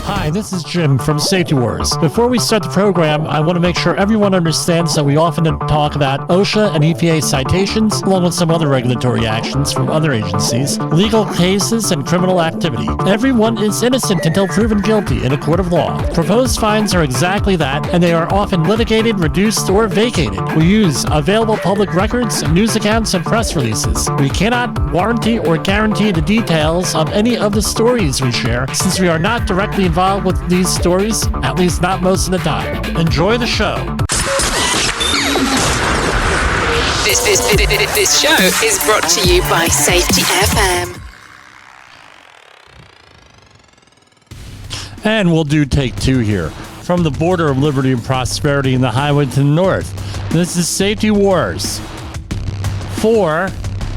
Hi, this is Jim from Safety Wars. Before we start the program, I want to make sure everyone understands that we often talk about OSHA and EPA citations, along with some other regulatory actions from other agencies, legal cases, and criminal activity. Everyone is innocent until proven guilty in a court of law. Proposed fines are exactly that, and they are often litigated, reduced, or vacated. We use available public records, news accounts, and press releases. We cannot warranty or guarantee the details of any of the stories we share, since we are not directly involved with these stories, at least not most of the time. Enjoy the show. This show is brought to you by Safety FM. And we'll do take two here. From the border of liberty and prosperity in the highway to the north, this is Safety Wars for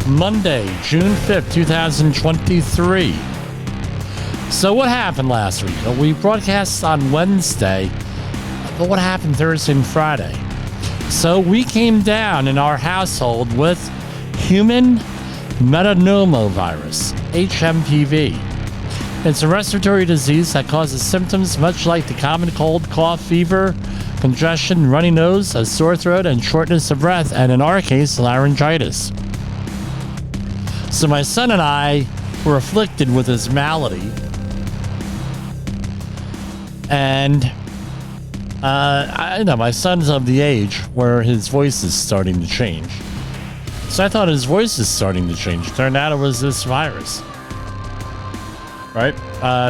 Monday, June 5th, 2023. So what happened last week? We broadcast on Wednesday, but what happened Thursday and Friday? So we came down in our household with human metapneumovirus, HMPV. It's a respiratory disease that causes symptoms much like the common cold, cough, fever, congestion, runny nose, a sore throat, and shortness of breath, and in our case, laryngitis. So my son and I were afflicted with this malady. And I know my son's of the age where his voice is starting to change. So I thought his voice is starting to change. Turned out it was this virus. Right?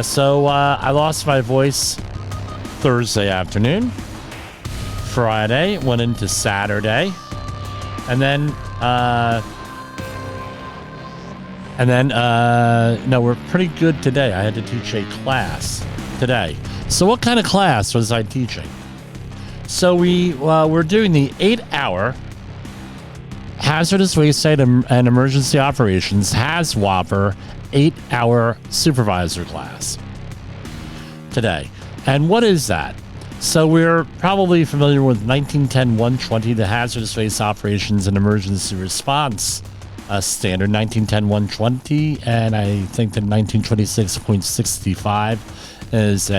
So I lost my voice Thursday afternoon. Friday, went into Saturday. And then, no, we're pretty good today. I had to teach a class today. So what kind of class was I teaching? So we're doing the 8-hour hazardous waste site and emergency operations Hazwoper 8-hour supervisor class today. And what is that? So we're probably familiar with 1910-120, the hazardous waste operations and emergency response standard, 1910-120, and I think that 1926.65 is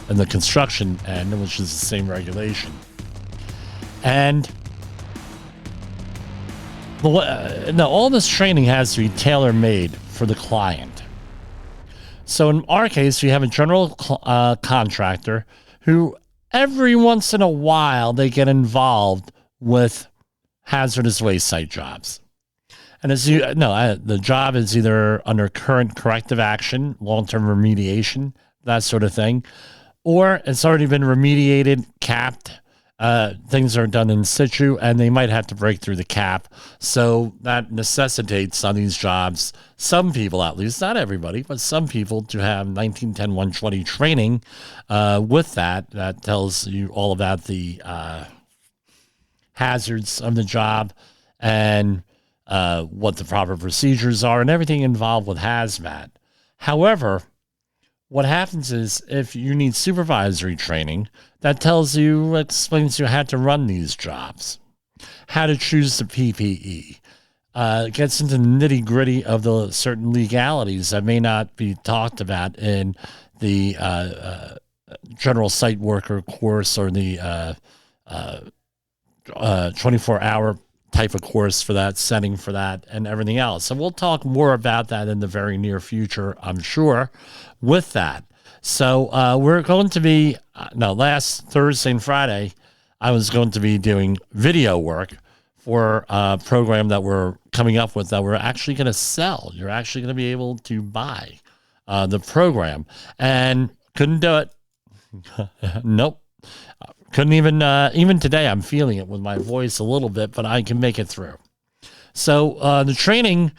in the construction end, which is the same regulation. And all this training has to be tailor-made for the client. So in our case, we have a general contractor who every once in a while they get involved with hazardous waste site jobs. And as you know, the job is either under current corrective action, long-term remediation, that sort of thing, or it's already been remediated, capped. Things are done in situ, and they might have to break through the cap. So that necessitates on these jobs, some people at least, not everybody, but some people to have 1910-120 training with that. That tells you all about the hazards of the job and what the proper procedures are and everything involved with hazmat. However, what happens is if you need supervisory training, that explains to you how to run these jobs, how to choose the PPE. It gets into the nitty gritty of the certain legalities that may not be talked about in the general site worker course or the 24-hour type of course for that, setting for that, and everything else. So we'll talk more about that in the very near future, I'm sure, with that. So we're going to be, last Thursday and Friday, I was going to be doing video work for a program that we're coming up with that we're actually going to sell. You're actually going to be able to buy the program. And couldn't do it. Nope. Couldn't even today, I'm feeling it with my voice a little bit, but I can make it through. So the training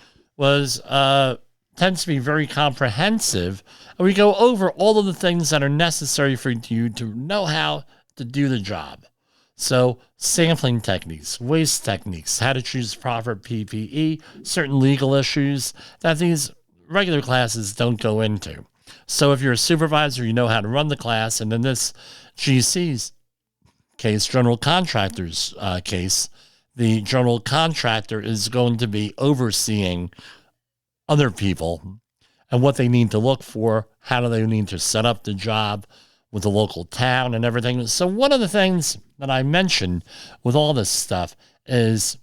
tends to be very comprehensive. And we go over all of the things that are necessary for you to know how to do the job. So sampling techniques, waste techniques, how to choose proper PPE, certain legal issues that these regular classes don't go into. So if you're a supervisor, you know how to run the class. And in this GC's case, general contractor's case, the general contractor is going to be overseeing other people and what they need to look for, how do they need to set up the job with the local town and everything. So one of the things that I mentioned with all this stuff is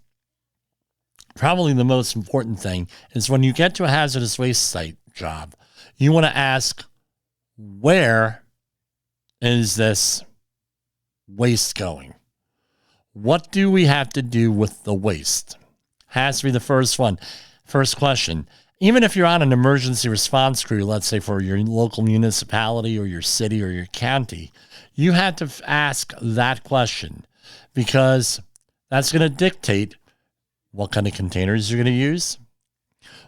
probably the most important thing is when you get to a hazardous waste site job, you want to ask, where is this waste going? What do we have to do with the waste? Has to be the first one. First question. Even if you're on an emergency response crew, let's say for your local municipality or your city or your county, you have to ask that question because that's going to dictate what kind of containers you're going to use,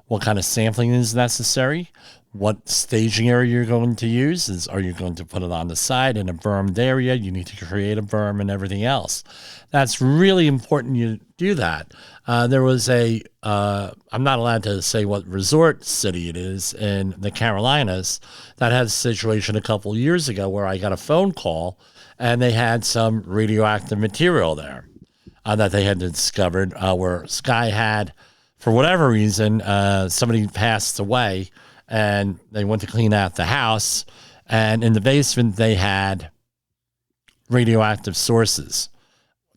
what kind of sampling is necessary, what staging area you're going to use. Are you going to put it on the side in a bermed area? You need to create a berm and everything else. That's really important you do that. There was I'm not allowed to say what resort city it is in the Carolinas that had a situation a couple years ago where I got a phone call and they had some radioactive material there that they had discovered where Sky had, for whatever reason, somebody passed away and they went to clean out the house, and in the basement they had radioactive sources.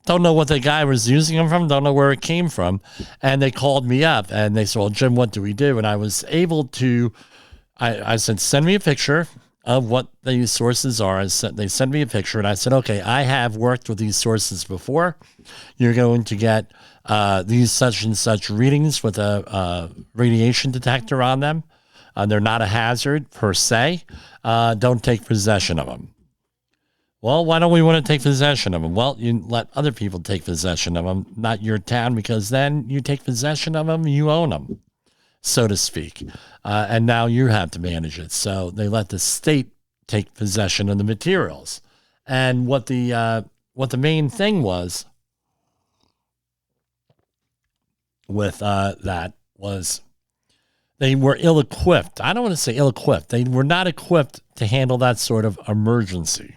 Don't know what the guy was using them from, don't know where it came from, and they called me up and they said, well, Jim, what do we do? And I was able to, I said, send me a picture of what these sources are. They sent me a picture and I said, okay, I have worked with these sources before. You're going to get these such and such readings with a radiation detector on them. They're not a hazard per se. Don't take possession of them. Well, why don't we want to take possession of them? Well, you let other people take possession of them, not your town, because then you take possession of them, you own them, so to speak. And now you have to manage it. So they let the state take possession of the materials. And what the main thing was with that was they were ill-equipped. I don't want to say ill-equipped. They were not equipped to handle that sort of emergency.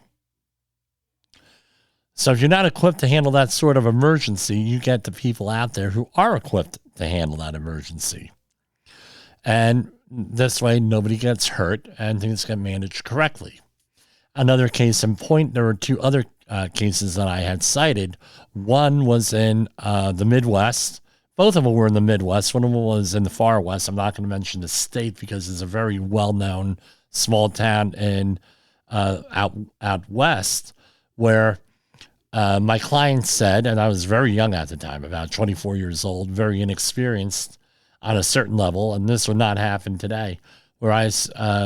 So if you're not equipped to handle that sort of emergency, you get the people out there who are equipped to handle that emergency. And this way, nobody gets hurt and things get managed correctly. Another case in point, there were two other cases that I had cited. One was in the Midwest. Both of them were in the Midwest. One of them was in the far west. I'm not going to mention the state because it's a very well-known small town in out west where my client said, and I was very young at the time, about 24 years old, very inexperienced on a certain level, and this would not happen today, where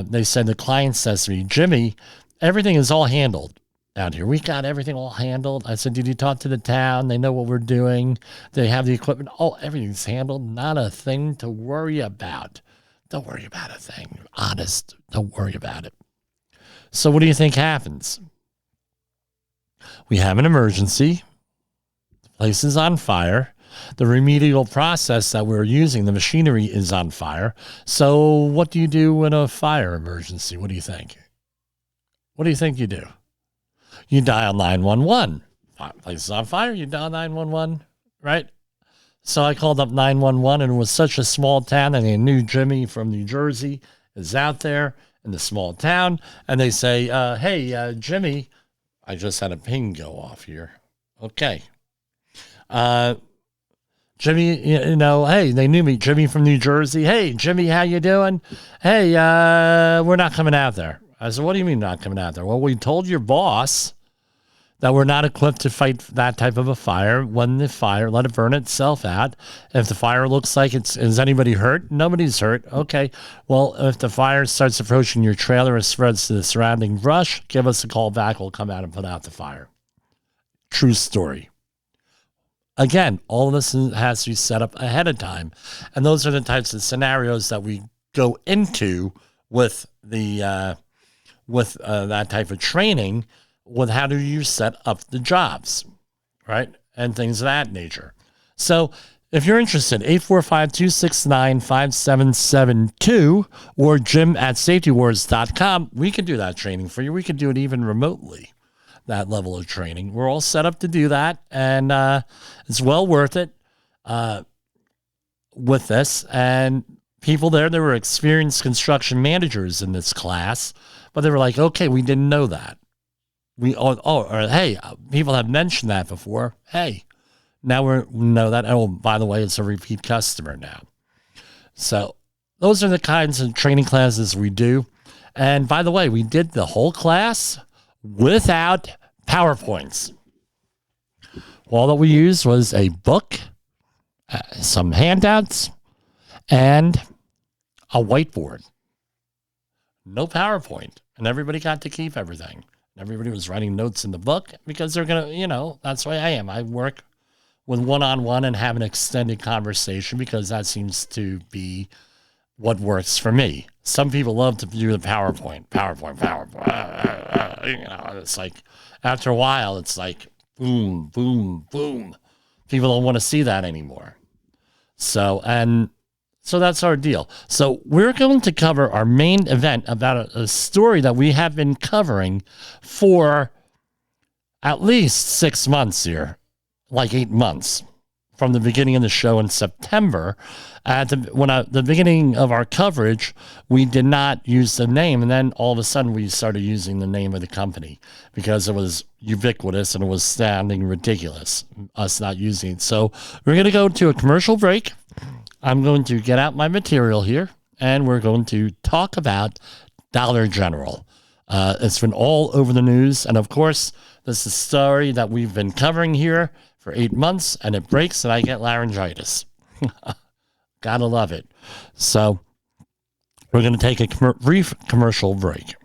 they said the client says to me, Jimmy, everything is all handled out here. We got everything all handled. I said, did you talk to the town? They know what we're doing. They have the equipment. Oh, everything's handled. Not a thing to worry about. Don't worry about a thing. Honest. Don't worry about it. So what do you think happens? We have an emergency. The place is on fire. The remedial process that we're using, the machinery is on fire. So what do you do in a fire emergency? What do you think? What do you think you do? You dial 911. Place is on fire, you dial 911, right? So I called up 911, and it was such a small town, and they knew Jimmy from New Jersey is out there in the small town, and they say, hey, Jimmy, I just had a ping go off here. Okay. Jimmy, hey, they knew me, Jimmy from New Jersey. Hey, Jimmy, how you doing? Hey, we're not coming out there. I said, what do you mean not coming out there? Well, we told your boss that we're not equipped to fight that type of a fire. When the fire, let it burn itself out. If the fire looks like is anybody hurt? Nobody's hurt. Okay. Well, if the fire starts approaching your trailer or spreads to the surrounding brush, give us a call back. We'll come out and put out the fire. True story. Again, all of this has to be set up ahead of time. And those are the types of scenarios that we go into with that type of training, with how do you set up the jobs, right? And things of that nature. So if you're interested, 845-269-5772 or jim@safetywars.com, we can do that training for you. We can do it even remotely, that level of training. We're all set up to do that, and it's well worth it with this. And people there. There were experienced construction managers in this class, but they were like, okay, we didn't know that. Hey, people have mentioned that before. Hey, now we know that. Oh, by the way, it's a repeat customer now. So those are the kinds of training classes we do. And by the way, we did the whole class without PowerPoints. All that we used was a book, some handouts, and a whiteboard. No PowerPoint. And everybody got to keep everything. Everybody was writing notes in the book because they're going to, that's the way I am. I work with one-on-one and have an extended conversation because that seems to be what works for me. Some people love to do the PowerPoint. It's like, after a while, it's like, boom, boom, boom. People don't want to see that anymore. So that's our deal. So we're going to cover our main event about a story that we have been covering for at least 6 months here, like 8 months from the beginning of the show in September. At the beginning of our coverage, we did not use the name, and then all of a sudden we started using the name of the company because it was ubiquitous and it was sounding ridiculous, us not using it. So we're going to go to a commercial break. I'm going to get out my material here, and we're going to talk about Dollar General. It's been all over the news, and of course, this is a story that we've been covering here for 8 months, and it breaks, and I get laryngitis. Gotta love it. So we're going to take a brief commercial break.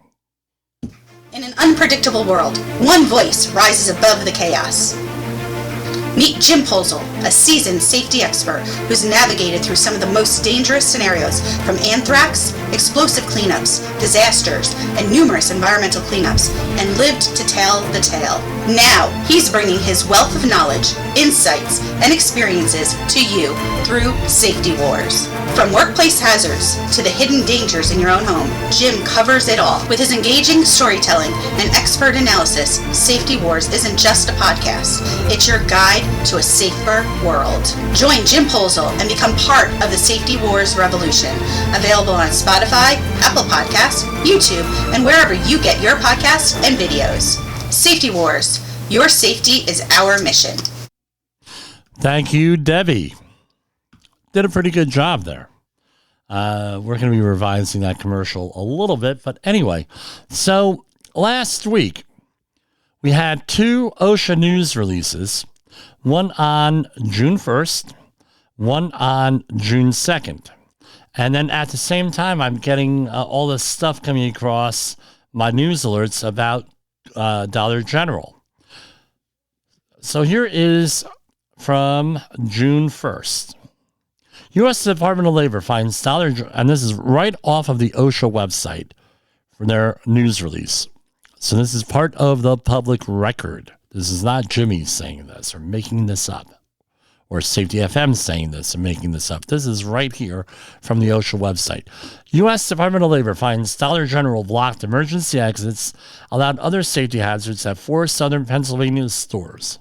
In an unpredictable world, one voice rises above the chaos. Meet Jim Posel, a seasoned safety expert who's navigated through some of the most dangerous scenarios, from anthrax, explosive cleanups, disasters, and numerous environmental cleanups, and lived to tell the tale. Now, he's bringing his wealth of knowledge, insights, and experiences to you through Safety Wars. From workplace hazards to the hidden dangers in your own home, Jim covers it all. With his engaging storytelling and expert analysis, Safety Wars isn't just a podcast. It's your guide to a safer world. Join Jim Posel and become part of the Safety Wars revolution. Available on Spotify, Apple Podcasts, YouTube, and wherever you get your podcasts and videos. Safety Wars. Your safety is our mission. Thank you, Debbie. Did a pretty good job there. We're going to be revising that commercial a little bit, but anyway. So last week, we had 2 OSHA news releases, one on June 1st, one on June 2nd. And then at the same time, I'm getting all this stuff coming across my news alerts about Dollar General. So here is from June 1st. U.S. Department of Labor finds Dollar General, and this is right off of the OSHA website for their news release. So this is part of the public record. This is not Jimmy saying this or making this up, or Safety FM saying this and making this up. This is right here from the OSHA website. U.S. Department of Labor finds Dollar General blocked emergency exits, allowed other safety hazards at 4 southern Pennsylvania stores.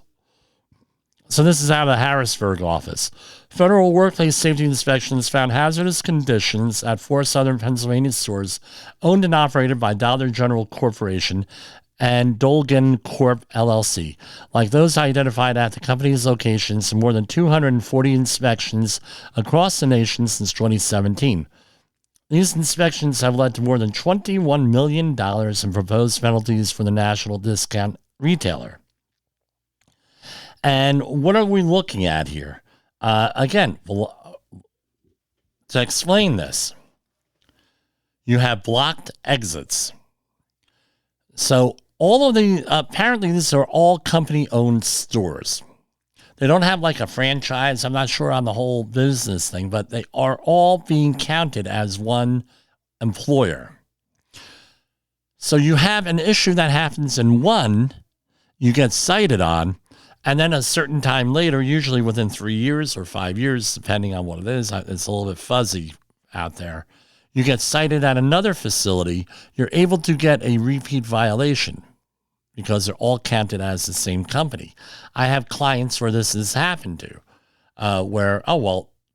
So this is out of the Harrisburg office. Federal workplace safety inspections found hazardous conditions at 4 southern Pennsylvania stores owned and operated by Dollar General Corporation and Dolgan Corp. LLC, like those identified at the company's locations in more than 240 inspections across the nation since 2017. These inspections have led to more than $21 million in proposed penalties for the national discount retailer. And what are we looking at here? Again, to explain this, you have blocked exits. So all of the, apparently these are all company-owned stores. They don't have like a franchise. I'm not sure on the whole business thing, but they are all being counted as one employer. So you have an issue that happens in one, you get cited on, and then a certain time later, usually within 3 years or 5 years, depending on what it is, it's a little bit fuzzy out there, you get cited at another facility, you're able to get a repeat violation because they're all counted as the same company. I have clients where this has happened to, where,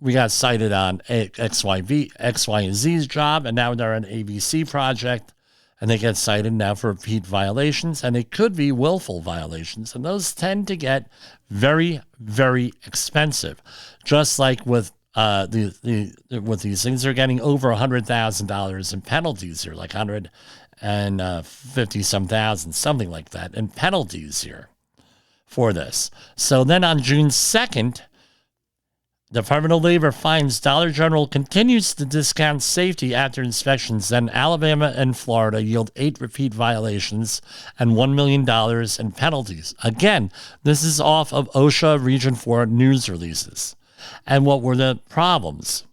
we got cited on X, Y, and Z's job, and now they're an ABC project, and they get cited now for repeat violations, and it could be willful violations, and those tend to get very, very expensive. Just like with with these things, they're getting over $100,000 in penalties here, like 150 some thousand, something like that, in penalties here for this. So then on June 2nd, Department of Labor finds Dollar General continues to discount safety after inspections. Then Alabama and Florida yield 8 repeat violations and $1 million in penalties. Again, this is off of OSHA Region 4 news releases. And what were the problems?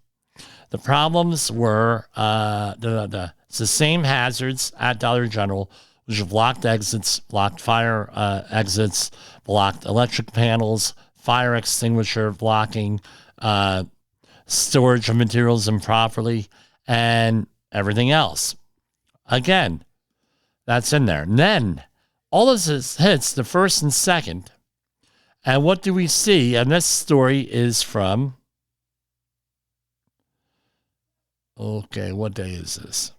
The problems were it's the same hazards at Dollar General, which are blocked exits, blocked fire exits, blocked electric panels, fire extinguisher blocking, storage of materials improperly, and everything else. Again, that's in there. And then all of this hits the first and second. And what do we see? And this story is from, okay, what day is this?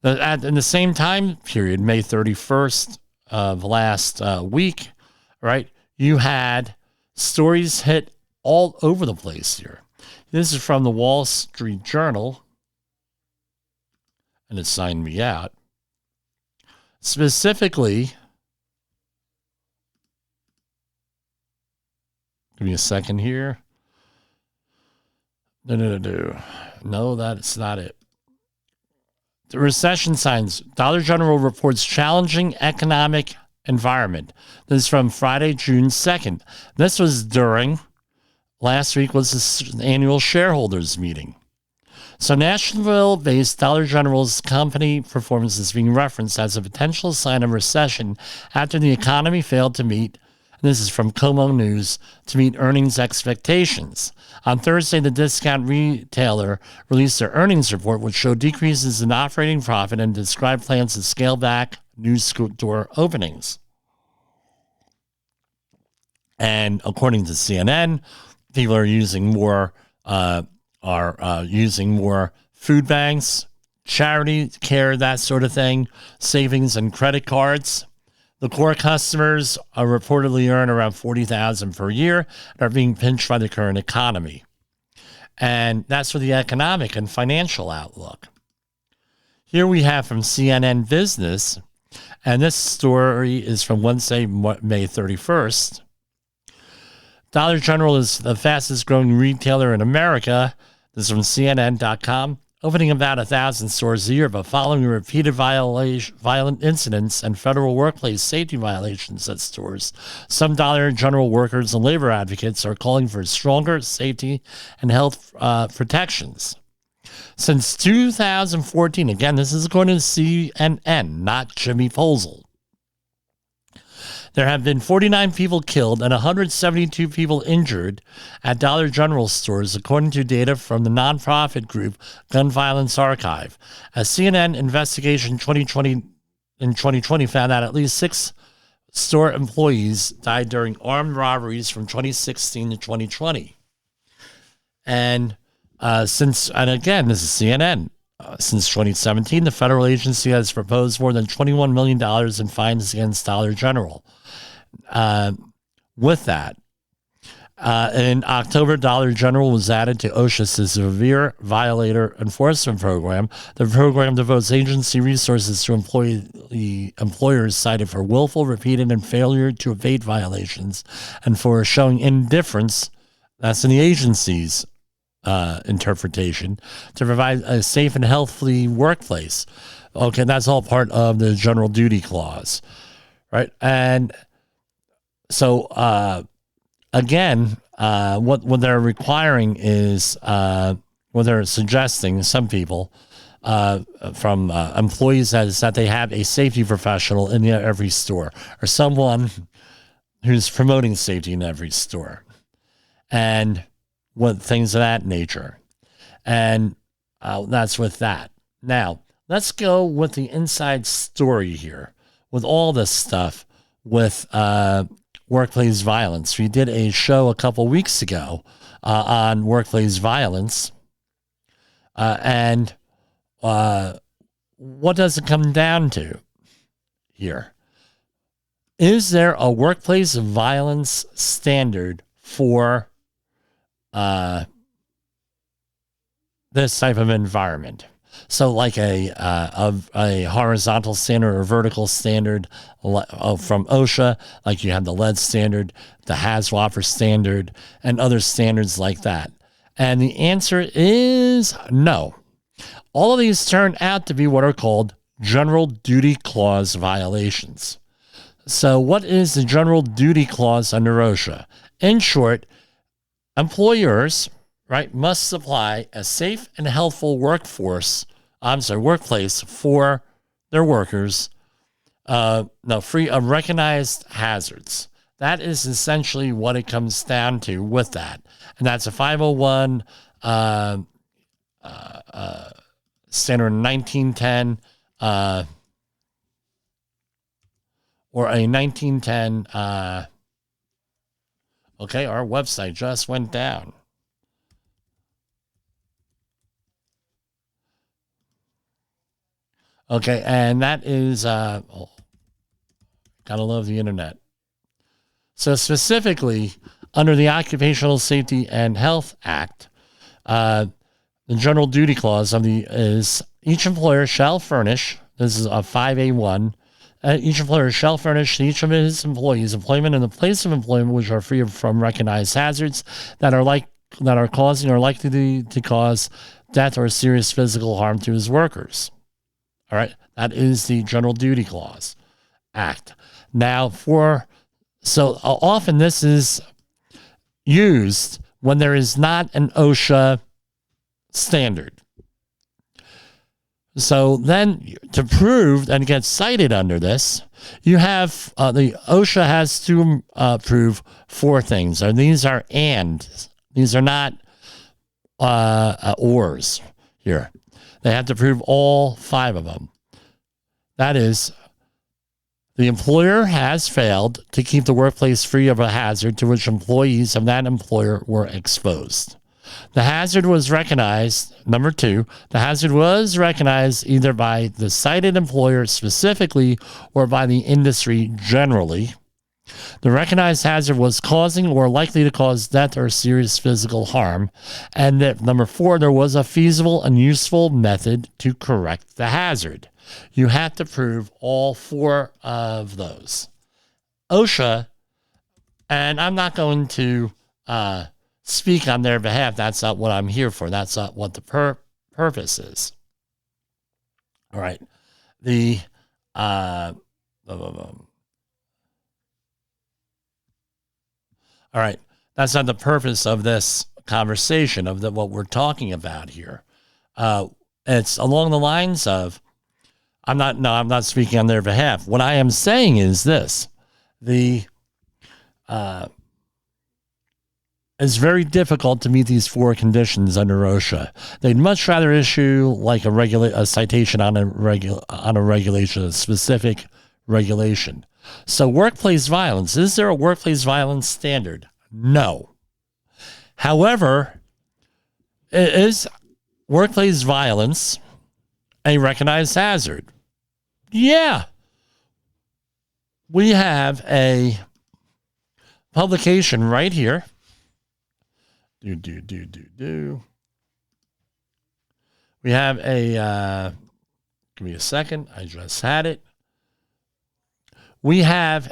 In the same time period, May 31st of last week, right, you had stories hit all over the place here. This is from the Wall Street Journal, and it signed me out. Specifically, give me a second here. No, that's not it. The recession signs. Dollar General reports challenging economic environment. This is from Friday, June 2nd. This was during, last week was the annual shareholders meeting. So Nashville-based Dollar General's company performance is being referenced as a potential sign of recession after the economy failed to meet, and this is from Como News, to meet earnings expectations. On Thursday, the discount retailer released their earnings report, which showed decreases in operating profit and described plans to scale back new store openings. And according to CNN, people are using more food banks, charity care, that sort of thing, savings and credit cards. The core customers are reportedly earn around $40,000 per year and are being pinched by the current economy. And that's for the economic and financial outlook. Here we have from CNN Business, and this story is from Wednesday, May 31st. Dollar General is the fastest growing retailer in America. This is from CNN.com. Opening about 1,000 stores a year, but following repeated violent incidents and federal workplace safety violations at stores, some Dollar General workers and labor advocates are calling for stronger safety and health protections. Since 2014, again, this is according to CNN, not Jimmy Posel, there have been 49 people killed and 172 people injured at Dollar General stores, according to data from the nonprofit group Gun Violence Archive. A CNN investigation in 2020 found that at least 6 store employees died during armed robberies from 2016 to 2020. And again, this is CNN. Since 2017, the federal agency has proposed more than $21 million in fines against Dollar General. With that, in October, Dollar General was added to OSHA's Severe Violator Enforcement Program. The program devotes agency resources to employers cited for willful, repeated, and failure to abate violations, and for showing indifference, that's in the agency's interpretation, to provide a safe and healthy workplace. Okay, that's all part of the general duty clause, right? And so, again, what they're requiring is, what they're suggesting, some people, from employees, is that they have a safety professional in every store, or someone who's promoting safety in every store, and what things of that nature. And that's with that. Now, let's go with the inside story here, with all this stuff, with workplace violence. We did a show a couple weeks ago on workplace violence. And what does it come down to here? Is there a workplace violence standard for this type of environment? So like a horizontal standard or vertical standard from OSHA, like you have the lead standard, the Hazwoper standard, and other standards like that. And the answer is no. All of these turn out to be what are called general duty clause violations. So what is the general duty clause under OSHA? In short, employers, right, must supply a safe and healthful workplace for their workers, free of recognized hazards. That is essentially what it comes down to with that. And that's a 501 standard 1910 or a 1910. Okay, our website just went down. Okay, and that is, gotta love the internet. So specifically, under the Occupational Safety and Health Act, the general duty clause is each employer shall furnish, this is a 5A1, each employer shall furnish to each of his employees employment in the place of employment which are free from recognized hazards that are causing or likely to cause death or serious physical harm to his workers. All right, that is the General Duty Clause Act. Now, so often this is used when there is not an OSHA standard. So then to prove and get cited under this, you have the OSHA has to prove four things. And these are ands. These are not ors here. They have to prove all five of them. That is, the employer has failed to keep the workplace free of a hazard to which employees of that employer were exposed. The hazard was recognized, number two, the hazard was recognized either by the cited employer specifically or by the industry generally. The recognized hazard was causing or likely to cause death or serious physical harm. And that, number four, there was a feasible and useful method to correct the hazard. You have to prove all four of those. OSHA, and I'm not going to speak on their behalf. That's not what I'm here for. That's not what the purpose is. All right. All right. That's not the purpose of this conversation, of what we're talking about here. It's along the lines of, I'm not speaking on their behalf. What I am saying is this. It's very difficult to meet these four conditions under OSHA. They'd much rather issue like a citation on a regulation, a specific regulation. So workplace violence, is there a workplace violence standard? No. However, is workplace violence a recognized hazard? Yeah. We have a publication right here. We have a, give me a second. I just had it. We have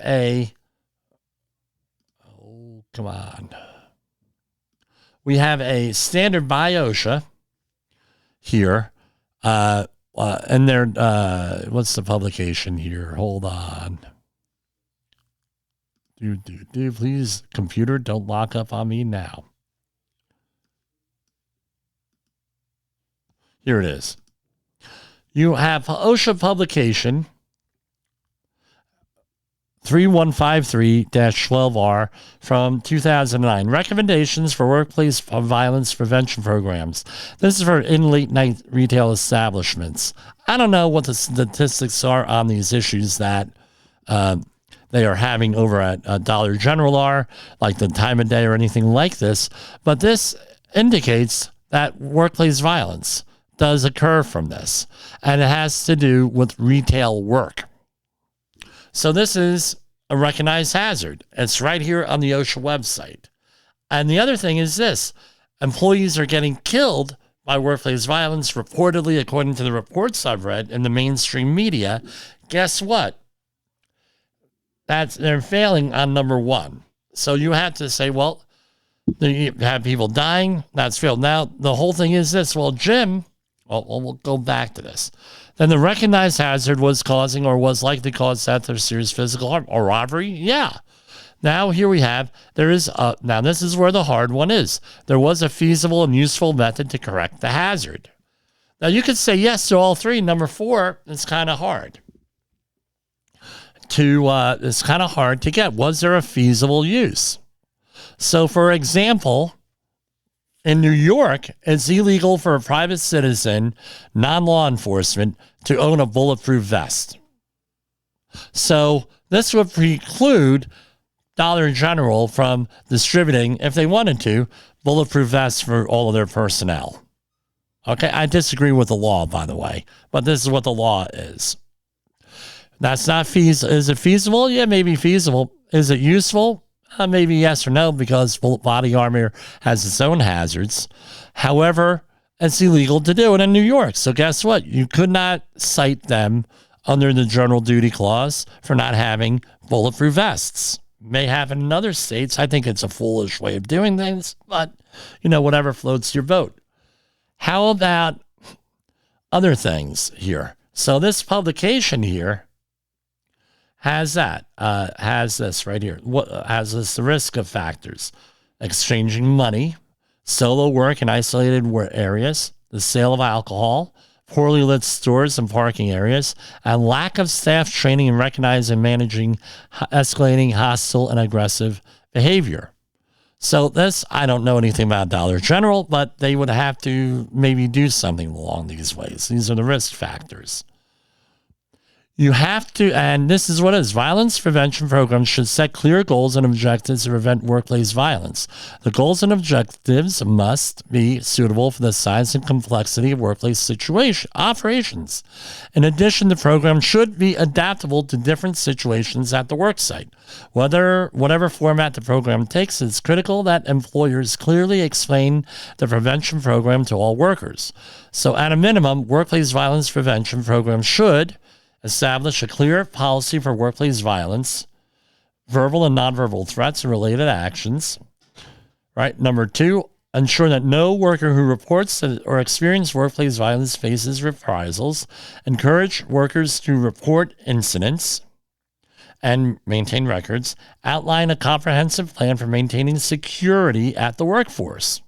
we have a standard by OSHA here. And they're, what's the publication here? Hold on. Please, computer, don't lock up on me now. Here it is. You have OSHA publication 3153-12R from 2009. Recommendations for workplace violence prevention programs. This is for in late night retail establishments. I don't know what the statistics are on these issues that they are having over at Dollar General are, like the time of day or anything like this. But this indicates that workplace violence does occur from this, and it has to do with retail work. So this is a recognized hazard. It's right here on the OSHA website. And the other thing is this: employees are getting killed by workplace violence, reportedly, according to the reports I've read in the mainstream media. Guess what? They're failing on number one. So you have to say, well, you have people dying. That's failed. Now, the whole thing is this. Well, Jim, we'll go back to this. Then the recognized hazard was causing or was likely to cause death or serious physical harm or robbery. Yeah. Now here we have, now this is where the hard one is. There was a feasible and useful method to correct the hazard. Now you could say yes to all three. Number four is kind of hard. It's kind of hard to get. Was there a feasible use? So for example, in New York, it's illegal for a private citizen, non-law enforcement, to own a bulletproof vest. So this would preclude Dollar General from distributing, if they wanted to, bulletproof vests for all of their personnel. Okay, I disagree with the law, by the way, but this is what the law is. That's not feasible. Is it feasible? Yeah, maybe feasible. Is it useful? Maybe yes or no, because body armor has its own hazards. However, it's illegal to do it in New York. So guess what? You could not cite them under the general duty clause for not having bulletproof vests. May happen in other states. I think it's a foolish way of doing things, but whatever floats your boat. How about other things here? So this publication here has this right here. What has this? The risk of factors: exchanging money, solo work in isolated areas, the sale of alcohol, poorly lit stores and parking areas, and lack of staff training in recognizing and managing escalating hostile and aggressive behavior. So this, I don't know anything about Dollar General, but they would have to maybe do something along these ways. These are the risk factors. You have to, and this is what it is. Violence prevention programs should set clear goals and objectives to prevent workplace violence. The goals and objectives must be suitable for the size and complexity of workplace operations. In addition, the program should be adaptable to different situations at the worksite. Whatever format the program takes, it's critical that employers clearly explain the prevention program to all workers. So at a minimum, workplace violence prevention programs should establish a clear policy for workplace violence, verbal and nonverbal threats and related actions. Right. Number two, ensure that no worker who reports or experiences workplace violence faces reprisals. Encourage workers to report incidents and maintain records. Outline a comprehensive plan for maintaining security at the workforce.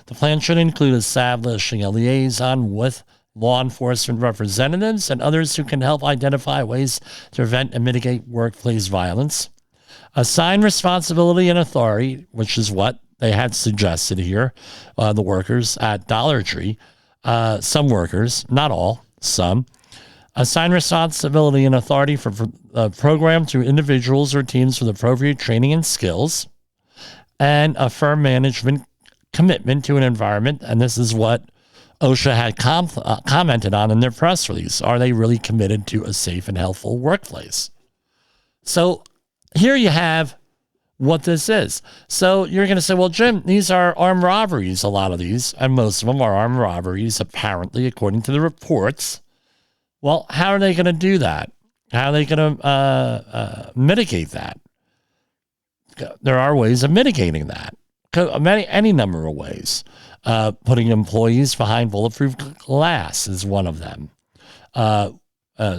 The plan should include establishing a liaison with law enforcement representatives and others who can help identify ways to prevent and mitigate workplace violence. Assign responsibility and authority, which is what they had suggested here, the workers at Dollar Tree. Some workers, not all, some. Assign responsibility and authority for a program to individuals or teams with appropriate training and skills. And a firm management commitment to an environment, and this is what OSHA had commented on in their press release. Are they really committed to a safe and healthful workplace? So here you have what this is. So you're going to say, well, Jim, these are armed robberies, a lot of these, and most of them are armed robberies, apparently, according to the reports. Well, how are they going to do that? How are they going to mitigate that? There are ways of mitigating that. Any number of ways. Putting employees behind bulletproof glass is one of them.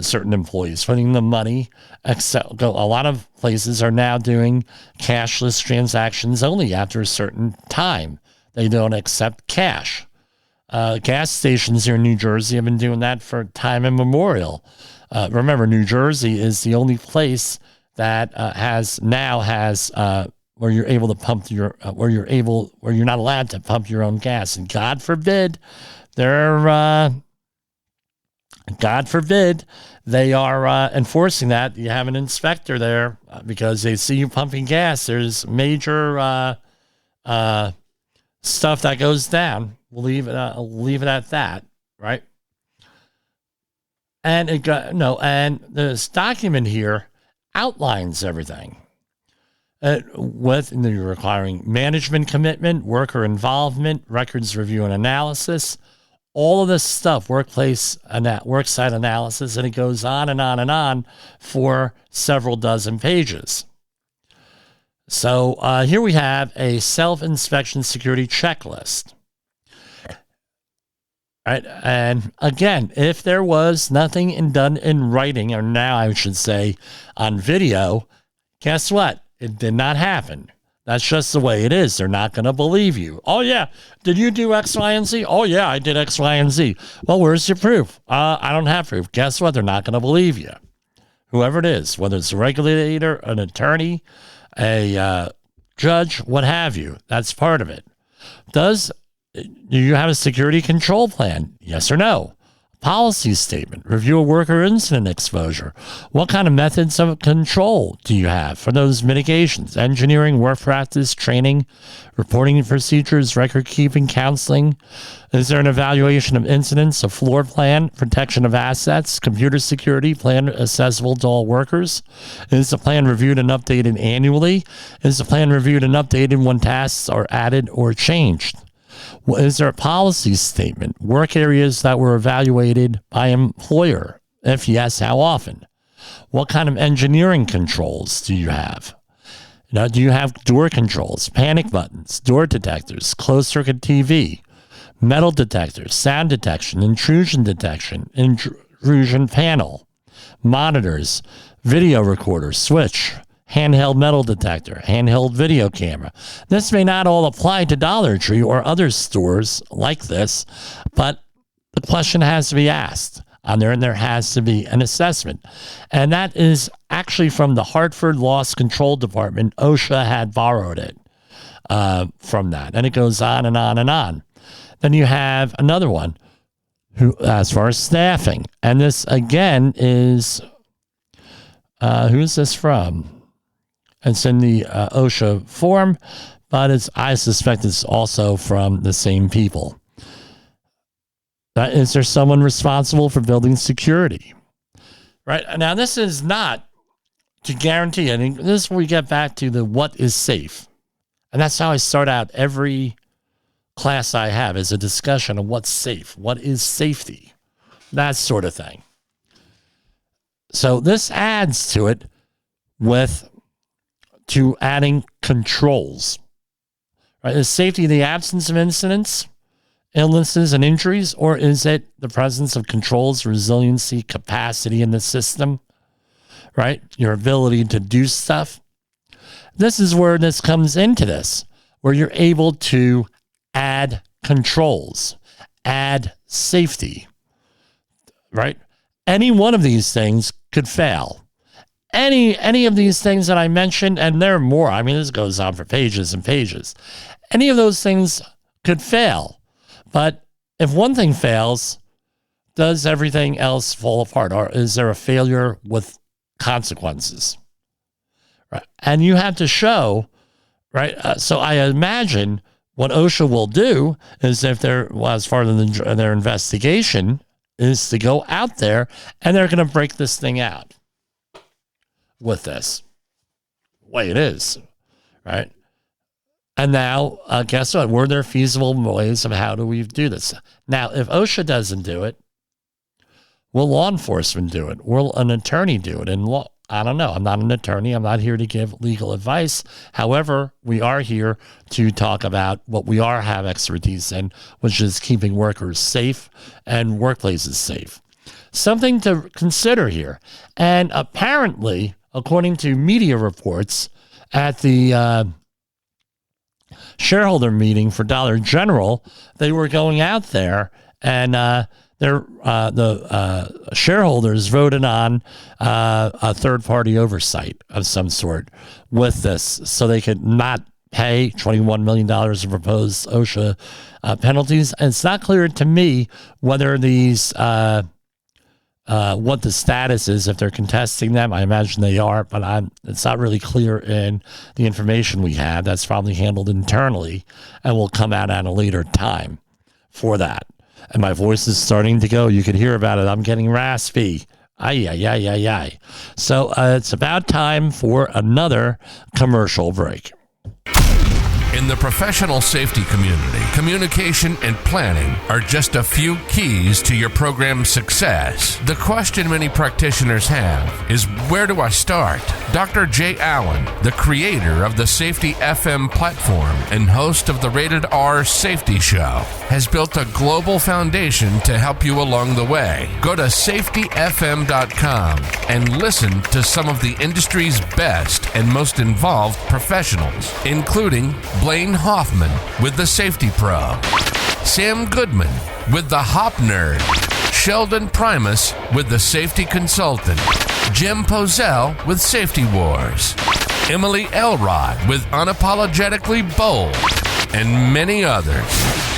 Certain employees, putting the money. A lot of places are now doing cashless transactions only after a certain time. They don't accept cash. Gas stations here in New Jersey have been doing that for time immemorial. Remember, New Jersey is the only place that has where you're able to pump where you're not allowed to pump your own gas. And God forbid there God forbid they are enforcing that. You have an inspector there because they see you pumping gas. There's major stuff that goes down. We'll leave it at that, right? And and this document here outlines everything. With requiring management commitment, worker involvement, records review and analysis, all of this stuff, worksite analysis, and it goes on and on and on for several dozen pages. So here we have a self-inspection security checklist. Right. And again, if there was nothing done in writing, or now I should say on video, guess what? It did not happen. That's just the way it is. They're not going to believe you. Oh, yeah. Did you do X, Y, and Z? Oh, yeah, I did X, Y, and Z. Well, where's your proof? I don't have proof. Guess what? They're not going to believe you. Whoever it is, whether it's a regulator, an attorney, a judge, what have you. That's part of it. Do you have a security control plan? Yes or no? Policy statement. Review a worker incident exposure. What kind of methods of control do you have for those mitigations? Engineering, work practice, training, reporting procedures, record keeping, counseling. Is there an evaluation of incidents, a floor plan, protection of assets, computer security, plan accessible to all workers? Is the plan reviewed and updated annually? Is the plan reviewed and updated when tasks are added or changed? Is there a policy statement? Work areas that were evaluated by employer? If yes, how often? What kind of engineering controls do you have? Do you have door controls, panic buttons, door detectors, closed circuit TV, metal detectors, sound detection, intrusion detection, intrusion panel, monitors, video recorder, switch, handheld metal detector, handheld video camera? This may not all apply to Dollar Tree or other stores like this, but the question has to be asked on there, and there has to be an assessment. And that is actually from the Hartford Loss Control Department. OSHA had borrowed it from that, and it goes on and on and on. Then you have another one who, as far as staffing, and this again is, who's this from? It's in the OSHA form, but I suspect it's also from the same people. Is there someone responsible for building security? Right. Now, this is not to guarantee. I think this is where we get back to the what is safe. And that's how I start out every class I have, is a discussion of what's safe. What is safety? That sort of thing. So this adds to it to adding controls. Right? Is safety the absence of incidents, illnesses, and injuries, or is it the presence of controls, resiliency, capacity in the system? Right? Your ability to do stuff. This is where this comes into this, where you're able to add controls, add safety. Right? Any one of these things could fail. Any of these things that I mentioned, and there are more, I mean, this goes on for pages and pages. Any of those things could fail. But if one thing fails, does everything else fall apart? Or is there a failure with consequences? Right. And you have to show, right? So I imagine what OSHA will do is, if as far as their investigation, is to go out there and they're going to break this thing out. With this way it is, right? And now, guess what? Were there feasible ways of how do we do this? Now, if OSHA doesn't do it, will law enforcement do it? Will an attorney do it? And I don't know. I'm not an attorney. I'm not here to give legal advice. However, we are here to talk about what we have expertise in, which is keeping workers safe and workplaces safe. Something to consider here. And apparently, according to media reports at the shareholder meeting for Dollar General, they were going out there and the shareholders voted on a third-party oversight of some sort with this, so they could not pay $21 million of proposed OSHA penalties. And it's not clear to me whether these what the status is, if they're contesting them. I imagine they are, but it's not really clear in the information we have. That's probably handled internally and will come out at a later time for that. And my voice is starting to go. You could hear about it. I'm getting raspy. Ay. So it's about time for another commercial break. In the professional safety community, communication and planning are just a few keys to your program's success. The question many practitioners have is, where do I start? Dr. Jay Allen, the creator of the Safety FM platform and host of the Rated R Safety Show, has built a global foundation to help you along the way. Go to safetyfm.com and listen to some of the industry's best and most involved professionals, including Blaine Hoffman with the Safety Pro, Sam Goodman with the Hop Nerd, Sheldon Primus with the Safety Consultant, Jim Pozell with Safety Wars, Emily Elrod with Unapologetically Bold, and many others.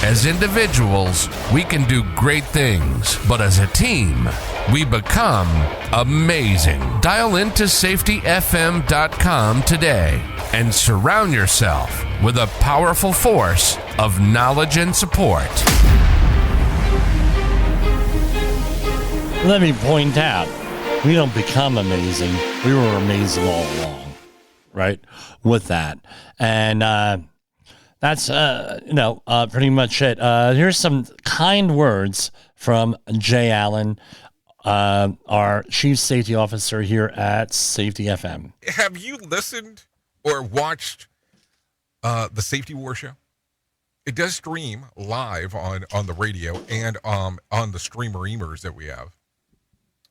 As individuals, we can do great things, but as a team, we become amazing. Dial into safetyfm.com today and surround yourself with a powerful force of knowledge and support. Let me point out, we don't become amazing. We were amazing all along, right? With that. And that's, pretty much it. Here's some kind words from Jay Allen, our Chief Safety Officer here at Safety FM. Have you listened or watched the Safety War Show? It does stream live on the radio and on the streamer-emers that we have.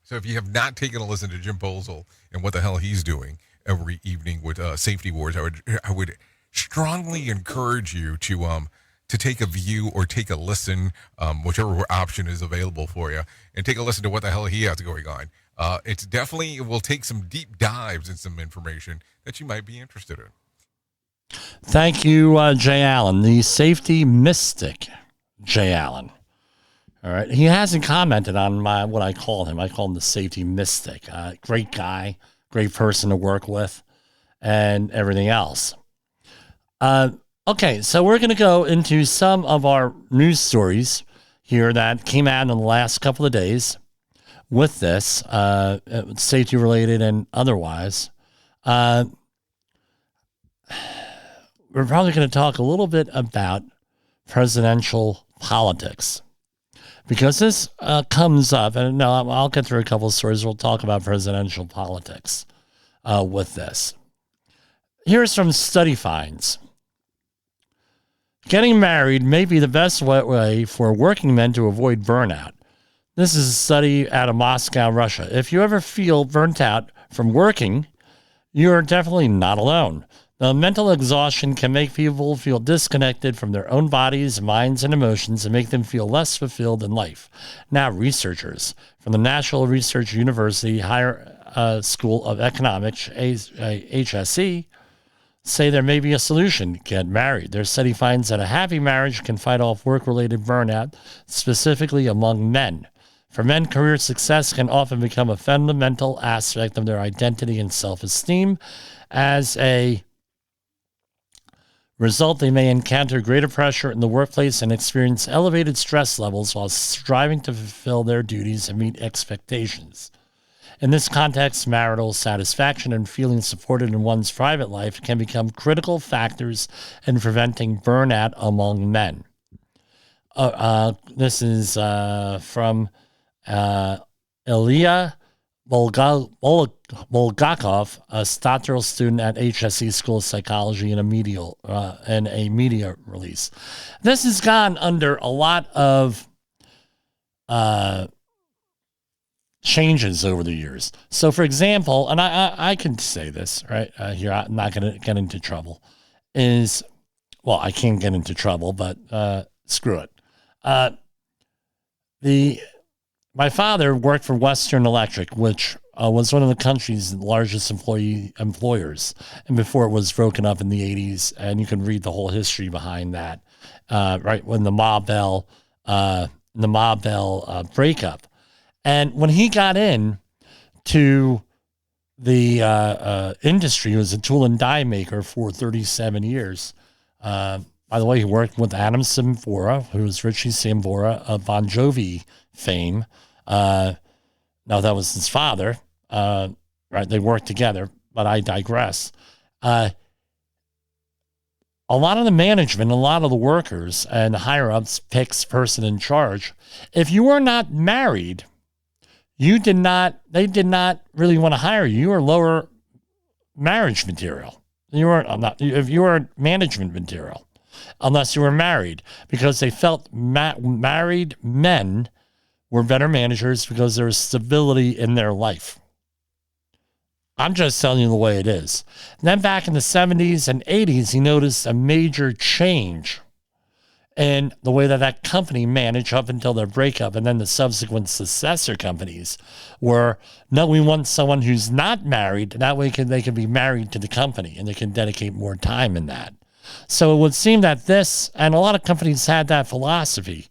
So if you have not taken a listen to Jim Posel and what the hell he's doing every evening with Safety Wars, I would strongly encourage you to take a view or take a listen, whichever option is available for you, and take a listen to what the hell he has going on. It will take some deep dives and some information that you might be interested in. Thank you, Jay Allen, the safety mystic, Jay Allen. All right. He hasn't commented on what I call him. I call him the safety mystic. Great guy, great person to work with, and everything else. Okay, so we're going to go into some of our news stories here that came out in the last couple of days with this, safety related and otherwise. We're probably going to talk a little bit about presidential politics, because this comes up, and no, I'll get through a couple of stories. We'll talk about presidential politics with this. Here's some study finds. Getting married may be the best way for working men to avoid burnout. This is a study out of Moscow, Russia. If you ever feel burnt out from working, you are definitely not alone. The mental exhaustion can make people feel disconnected from their own bodies, minds, and emotions, and make them feel less fulfilled in life. Now, researchers from the National Research University Higher School of Economics, HSE, say there may be a solution: get married. Their study finds that a happy marriage can fight off work-related burnout, specifically among men. For men, career success can often become a fundamental aspect of their identity and self-esteem. As a result, they may encounter greater pressure in the workplace and experience elevated stress levels while striving to fulfill their duties and meet expectations. In this context, marital satisfaction and feeling supported in one's private life can become critical factors in preventing burnout among men. This is from Ilya Bulgakov, a doctoral student at HSE School of Psychology, in a media release. This has gone under a lot of changes over the years. So, for example, and I can say this right here, I'm not going to get into trouble, I can't get into trouble, but screw it. My father worked for Western Electric, which was one of the country's largest employers, and before it was broken up in the 80s, and you can read the whole history behind that, right when the Ma Bell breakup. And when he got in to the industry, he was a tool and die maker for 37 years. By the way, he worked with Adam Samvora, who was Richie Sambora of Bon Jovi fame. Now, that was his father. Right? They worked together, but I digress. A lot of the management, a lot of the workers and the higher-ups picks person in charge. If you were not married, they did not really want to hire you. You were lower marriage material. If you were management material, unless you were married, because they felt married men were better managers because there was stability in their life. I'm just telling you the way it is. And then back in the 70s and 80s, he noticed a major change in the way that company managed up until their breakup, and then the subsequent successor companies were, no, we want someone who's not married. That way they can be married to the company and they can dedicate more time in that. So it would seem that this, and a lot of companies had that philosophy.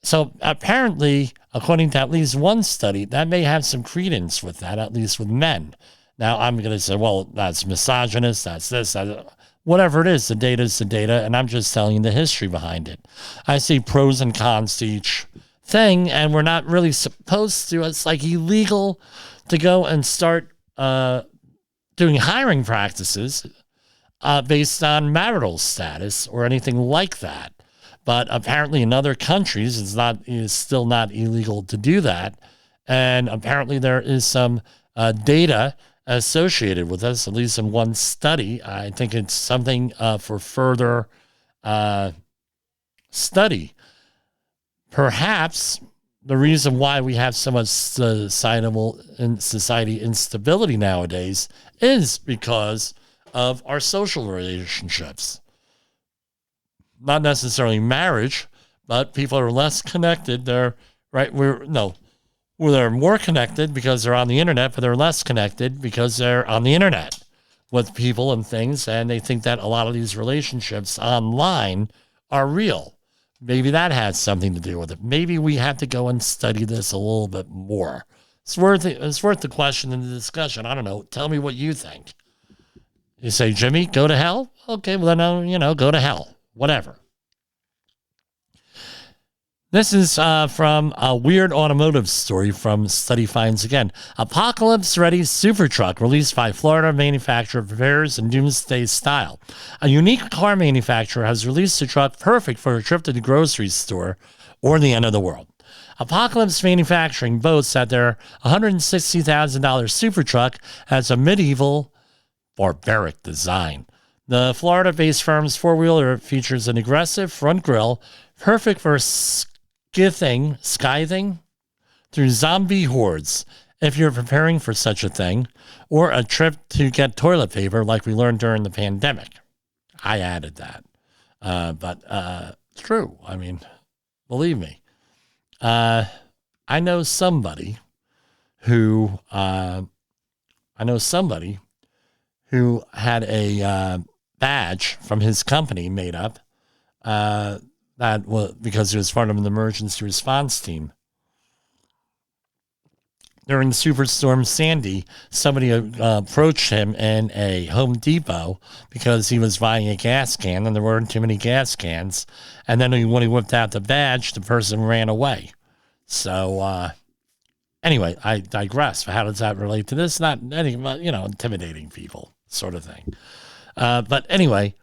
So apparently, according to at least one study, that may have some credence with that, at least with men. Now, I'm going to say, well, that's misogynist, that's this, whatever it is, the data is the data, and I'm just telling you the history behind it. I see pros and cons to each thing, and we're not really supposed to. It's like illegal to go and start doing hiring practices based on marital status or anything like that. But apparently in other countries, it's still not illegal to do that. And apparently there is some data associated with this, at least in one study. I think it's something for further study. Perhaps the reason why we have so much society instability nowadays is because of our social relationships. Not necessarily marriage, but people are less connected. They're more connected because they're on the internet, but they're less connected because they're on the internet with people and things, and they think that a lot of these relationships online are real. Maybe that has something to do with it. Maybe we have to go and study this a little bit more. It's worth the question and the discussion. I don't know. Tell me what you think. You say, Jimmy, go to hell? Okay, well then, go to hell. Whatever. This is from a weird automotive story from Study Finds Again. Apocalypse-ready super truck released by Florida manufacturer prepares in doomsday style. A unique car manufacturer has released a truck perfect for a trip to the grocery store or the end of the world. Apocalypse Manufacturing boasts that their $160,000 super truck has a medieval, barbaric design. The Florida-based firm's four-wheeler features an aggressive front grille, perfect for scything through zombie hordes, if you're preparing for such a thing, or a trip to get toilet paper like we learned during the pandemic. I added that. But it's true. I mean, believe me. I know somebody who had a badge from his company made up that was because he was part of an emergency response team. During Superstorm Sandy, somebody approached him in a Home Depot because he was buying a gas can and there weren't too many gas cans. And then when he whipped out the badge, the person ran away. So anyway, I digress. How does that relate to this? Not any, intimidating people sort of thing. But anyway,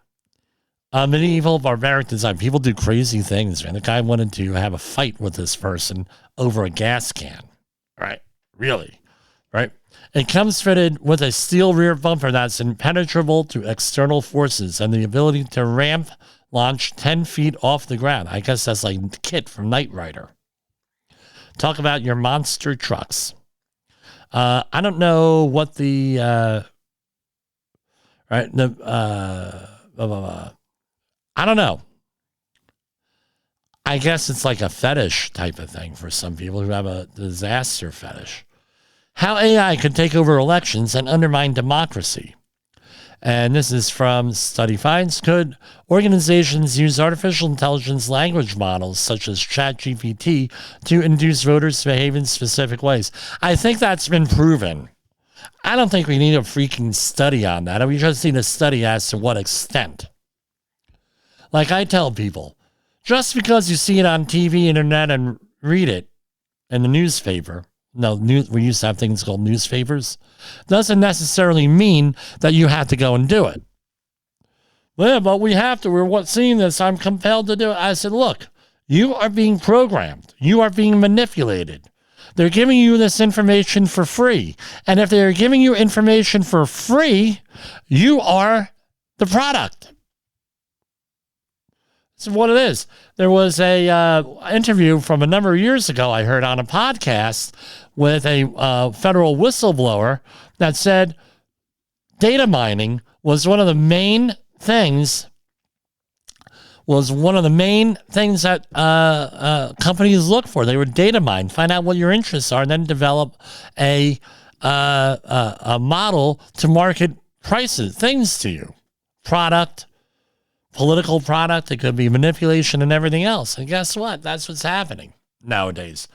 medieval barbaric design. People do crazy things, man. The guy wanted to have a fight with this person over a gas can. Right? Really? Right? It comes fitted with a steel rear bumper that's impenetrable to external forces and the ability to ramp launch 10 feet off the ground. I guess that's like Kit from Knight Rider. Talk about your monster trucks. I don't know what I don't know. I guess it's like a fetish type of thing for some people who have a disaster fetish. How AI could take over elections and undermine democracy. And this is from Study Finds. Could organizations use artificial intelligence language models such as ChatGPT to induce voters to behave in specific ways? I think that's been proven. I don't think we need a freaking study on that. We just need a study as to what extent. Like I tell people, just because you see it on TV, internet, and read it in the newspaper, we used to have things called newspapers, doesn't necessarily mean that you have to go and do it. Yeah, but we have to. We're seeing this. I'm compelled to do it. I said, look, you are being programmed. You are being manipulated. They're giving you this information for free. And if they're giving you information for free, you are the product. That's what it is. There was a interview from a number of years ago I heard on a podcast with a federal whistleblower that said data mining was one of the main things that companies look for. They would data mine, find out what your interests are, and then develop a model to market things to you. Political product. It could be manipulation and everything else. And guess what? That's what's happening nowadays.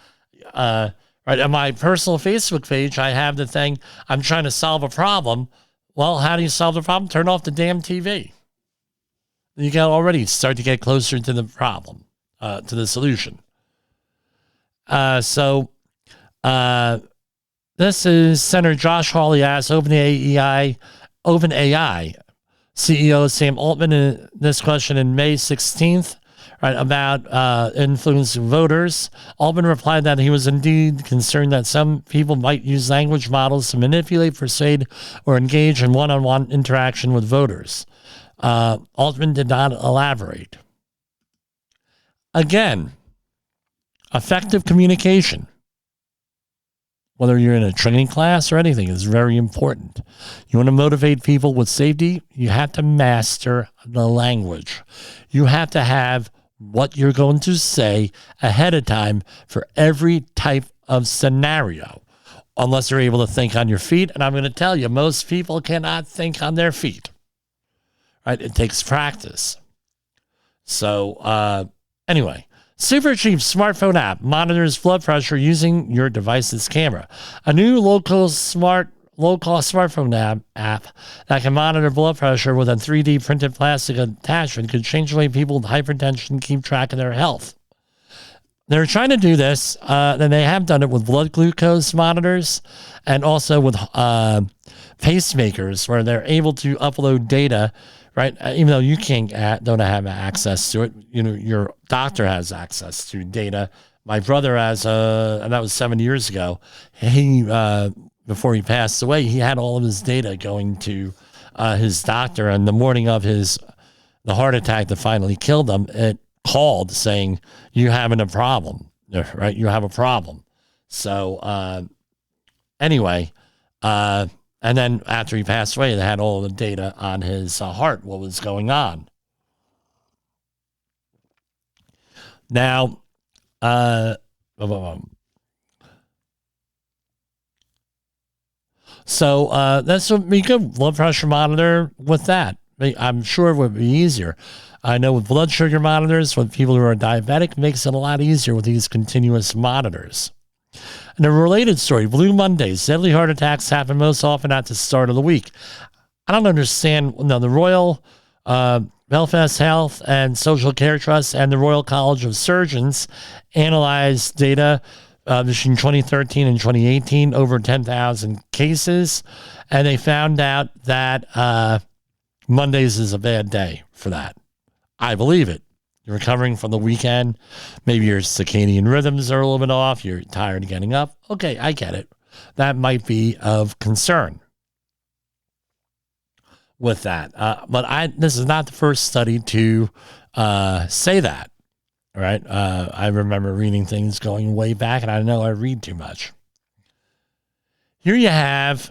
Right on my personal Facebook page, I have the thing, I'm trying to solve a problem. Well, how do you solve the problem? Turn off the damn TV. You can already start to get closer to the problem, to the solution. So this is Senator Josh Hawley asked OpenAI CEO Sam Altman in this question in May 16th, right, about influencing voters. Altman replied that he was indeed concerned that some people might use language models to manipulate, persuade, or engage in one-on-one interaction with voters. Altman did not elaborate. Again, effective communication, whether you're in a training class or anything, is very important. You want to motivate people with safety, you have to master the language. You have to have what you're going to say ahead of time for every type of scenario, unless you're able to think on your feet. And I'm going to tell you, most people cannot think on their feet. Right? It takes practice. So anyway, Super Cheap smartphone app monitors blood pressure using your device's camera. A new low-cost smartphone app that can monitor blood pressure with a 3D printed plastic attachment could change the way people with hypertension keep track of their health. They're trying to do this, and they have done it with blood glucose monitors and also with pacemakers, where they're able to upload data, right? Even though you don't have access to it, your doctor has access to data. My brother has, and that was 7 years ago. He, before he passed away, he had all of his data going to his doctor. And the morning of the heart attack that finally killed him, it called saying, "You're having a problem, right? You have a problem." So anyway, and then after he passed away, they had all the data on his heart, what was going on. Now, so this would be good. Blood pressure monitor with that. I'm sure it would be easier. I know with blood sugar monitors, with people who are diabetic, it makes it a lot easier with these continuous monitors. And a related story, Blue Mondays. Deadly heart attacks happen most often at the start of the week. I don't understand. No, the Royal Belfast Health and Social Care Trust and the Royal College of Surgeons analyzed data between 2013 and 2018, over 10,000 cases, and they found out that Mondays is a bad day for that. I believe it. You're recovering from the weekend. Maybe your circadian rhythms are a little bit off. You're tired of getting up. Okay, I get it. That might be of concern with that. But this is not the first study to say that. All right. I remember reading things going way back, and I know I read too much. Here you have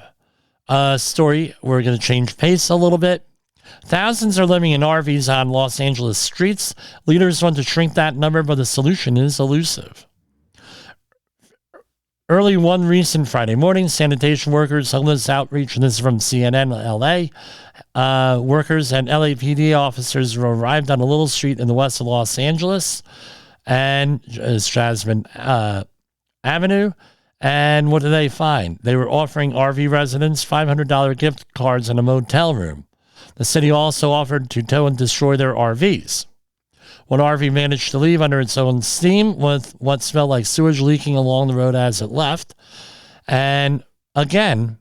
a story. We're going to change pace a little bit. Thousands are living in RVs on Los Angeles streets. Leaders want to shrink that number, but the solution is elusive. Early one recent Friday morning, sanitation workers, homeless outreach, and this is from CNN LA, workers and LAPD officers arrived on a little street in the west of Los Angeles, and it's Jasmine Avenue. And what did they find? They were offering RV residents $500 gift cards and a motel room. The city also offered to tow and destroy their RVs. One RV managed to leave under its own steam with what smelled like sewage leaking along the road as it left. And again,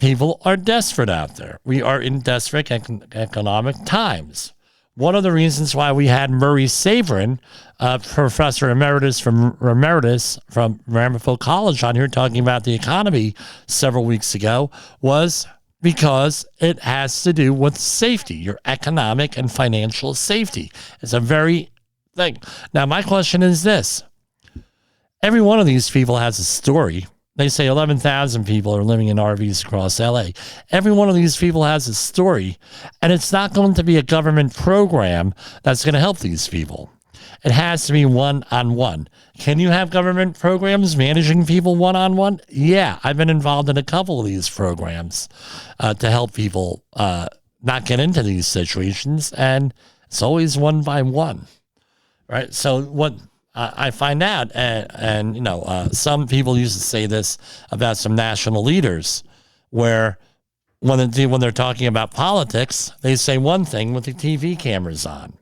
people are desperate out there. We are in desperate economic times. One of the reasons why we had Murray Saverin, Professor Emeritus from Ramapo College on here talking about the economy several weeks ago was because it has to do with safety, your economic and financial safety. It's a very thing. Now, my question is this. Every one of these people has a story. They say 11,000 people are living in RVs across LA. Every one of these people has a story, and it's not going to be a government program that's going to help these people. It has to be one-on-one. Can you have government programs managing people one-on-one? Yeah, I've been involved in a couple of these programs to help people not get into these situations, and it's always one by one, right? So what I find out, and you know, some people used to say this about some national leaders, where when they're talking about politics, they say one thing with the TV cameras on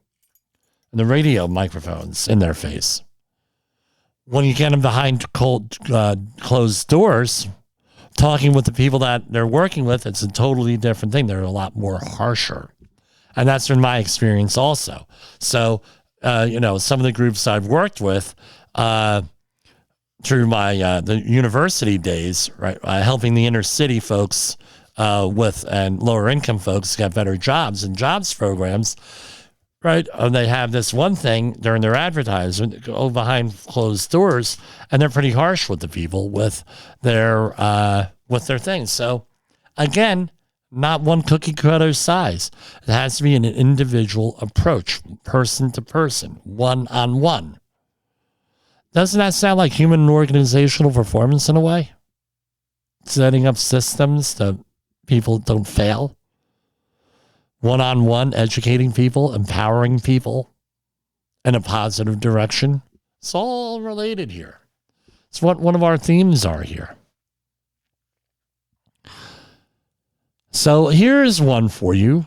and the radio microphones in their face. When you get them behind closed doors, talking with the people that they're working with, it's a totally different thing. They're a lot more harsher. And that's been my experience also. So, you know, some of the groups I've worked with through my the university days, right, helping the inner city folks and lower income folks get better jobs and jobs programs, right? They have this one thing during their advertisement, go behind closed doors, and they're pretty harsh with the people with their things. So, again, not one cookie cutter size. It has to be an individual approach, person to person, one-on-one. Doesn't that sound like human and organizational performance in a way? Setting up systems that people don't fail. One-on-one, educating people, empowering people in a positive direction. It's all related here. It's what one of our themes are here. So here's one for you.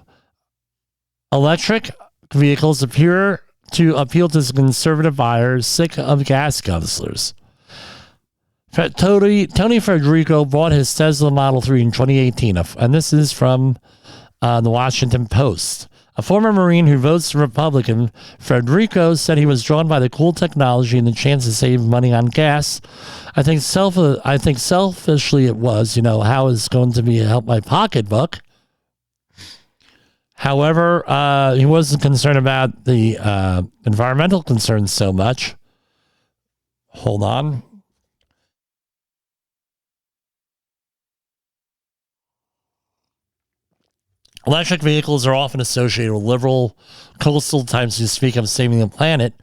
Electric vehicles appear to appeal to conservative buyers sick of gas guzzlers. Tony Federico bought his Tesla Model 3 in 2018, and this is from the Washington Post. A former Marine who votes Republican, Federico said he was drawn by the cool technology and the chance to save money on gas. I think selfishly it was, you know, how is going to be help my pocketbook. However, he wasn't concerned about the environmental concerns so much. Hold on. Electric vehicles are often associated with liberal coastal times to speak of saving the planet,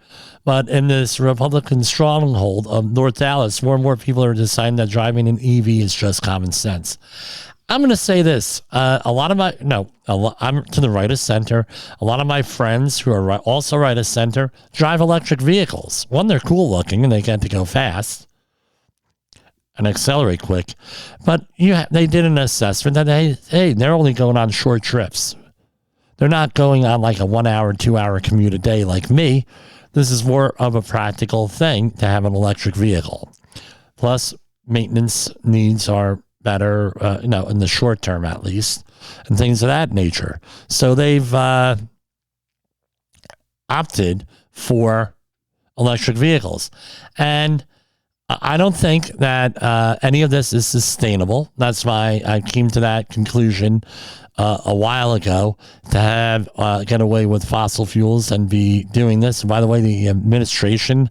but in this Republican stronghold of North Dallas, more and more people are deciding that driving an EV is just common sense. I'm going to say this. I'm to the right of center. A lot of my friends who are also right of center drive electric vehicles. One, they're cool looking and they get to go fast and accelerate quick. But they did an assessment that, they're only going on short trips. They're not going on like a 1 hour, 2 hour commute a day like me. This is more of a practical thing to have an electric vehicle. Plus, maintenance needs are better, in the short term at least, and things of that nature. So they've opted for electric vehicles. And I don't think that any of this is sustainable. That's why I came to that conclusion a while ago, to have get away with fossil fuels and be doing this. And by the way, the administration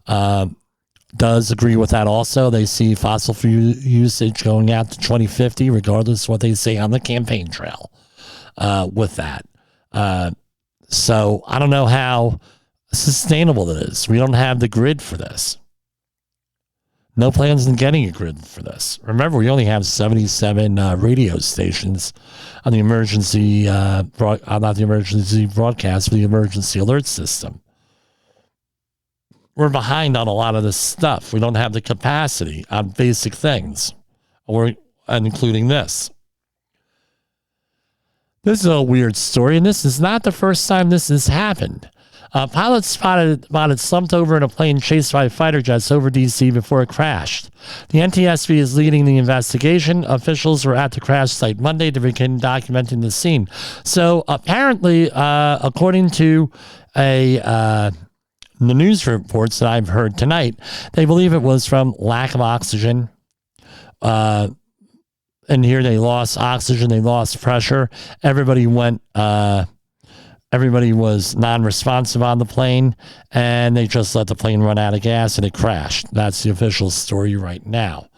does agree with that also. They see fossil fuel usage going out to 2050, regardless of what they say on the campaign trail with that. So I don't know how sustainable it is. We don't have the grid for this. No plans on getting a grid for this. Remember, we only have 77 radio stations on the emergency, not the emergency broadcast, but the emergency alert system. We're behind on a lot of this stuff. We don't have the capacity on basic things, including this. This is a weird story, and this is not the first time this has happened. Pilots spotted slumped over in a plane chased by fighter jets over D.C. before it crashed. The NTSB is leading the investigation. Officials were at the crash site Monday to begin documenting the scene. So apparently, according to the news reports that I've heard tonight, they believe it was from lack of oxygen. And here they lost oxygen, they lost pressure. Everybody was non-responsive on the plane, and they just let the plane run out of gas, and it crashed. That's the official story right now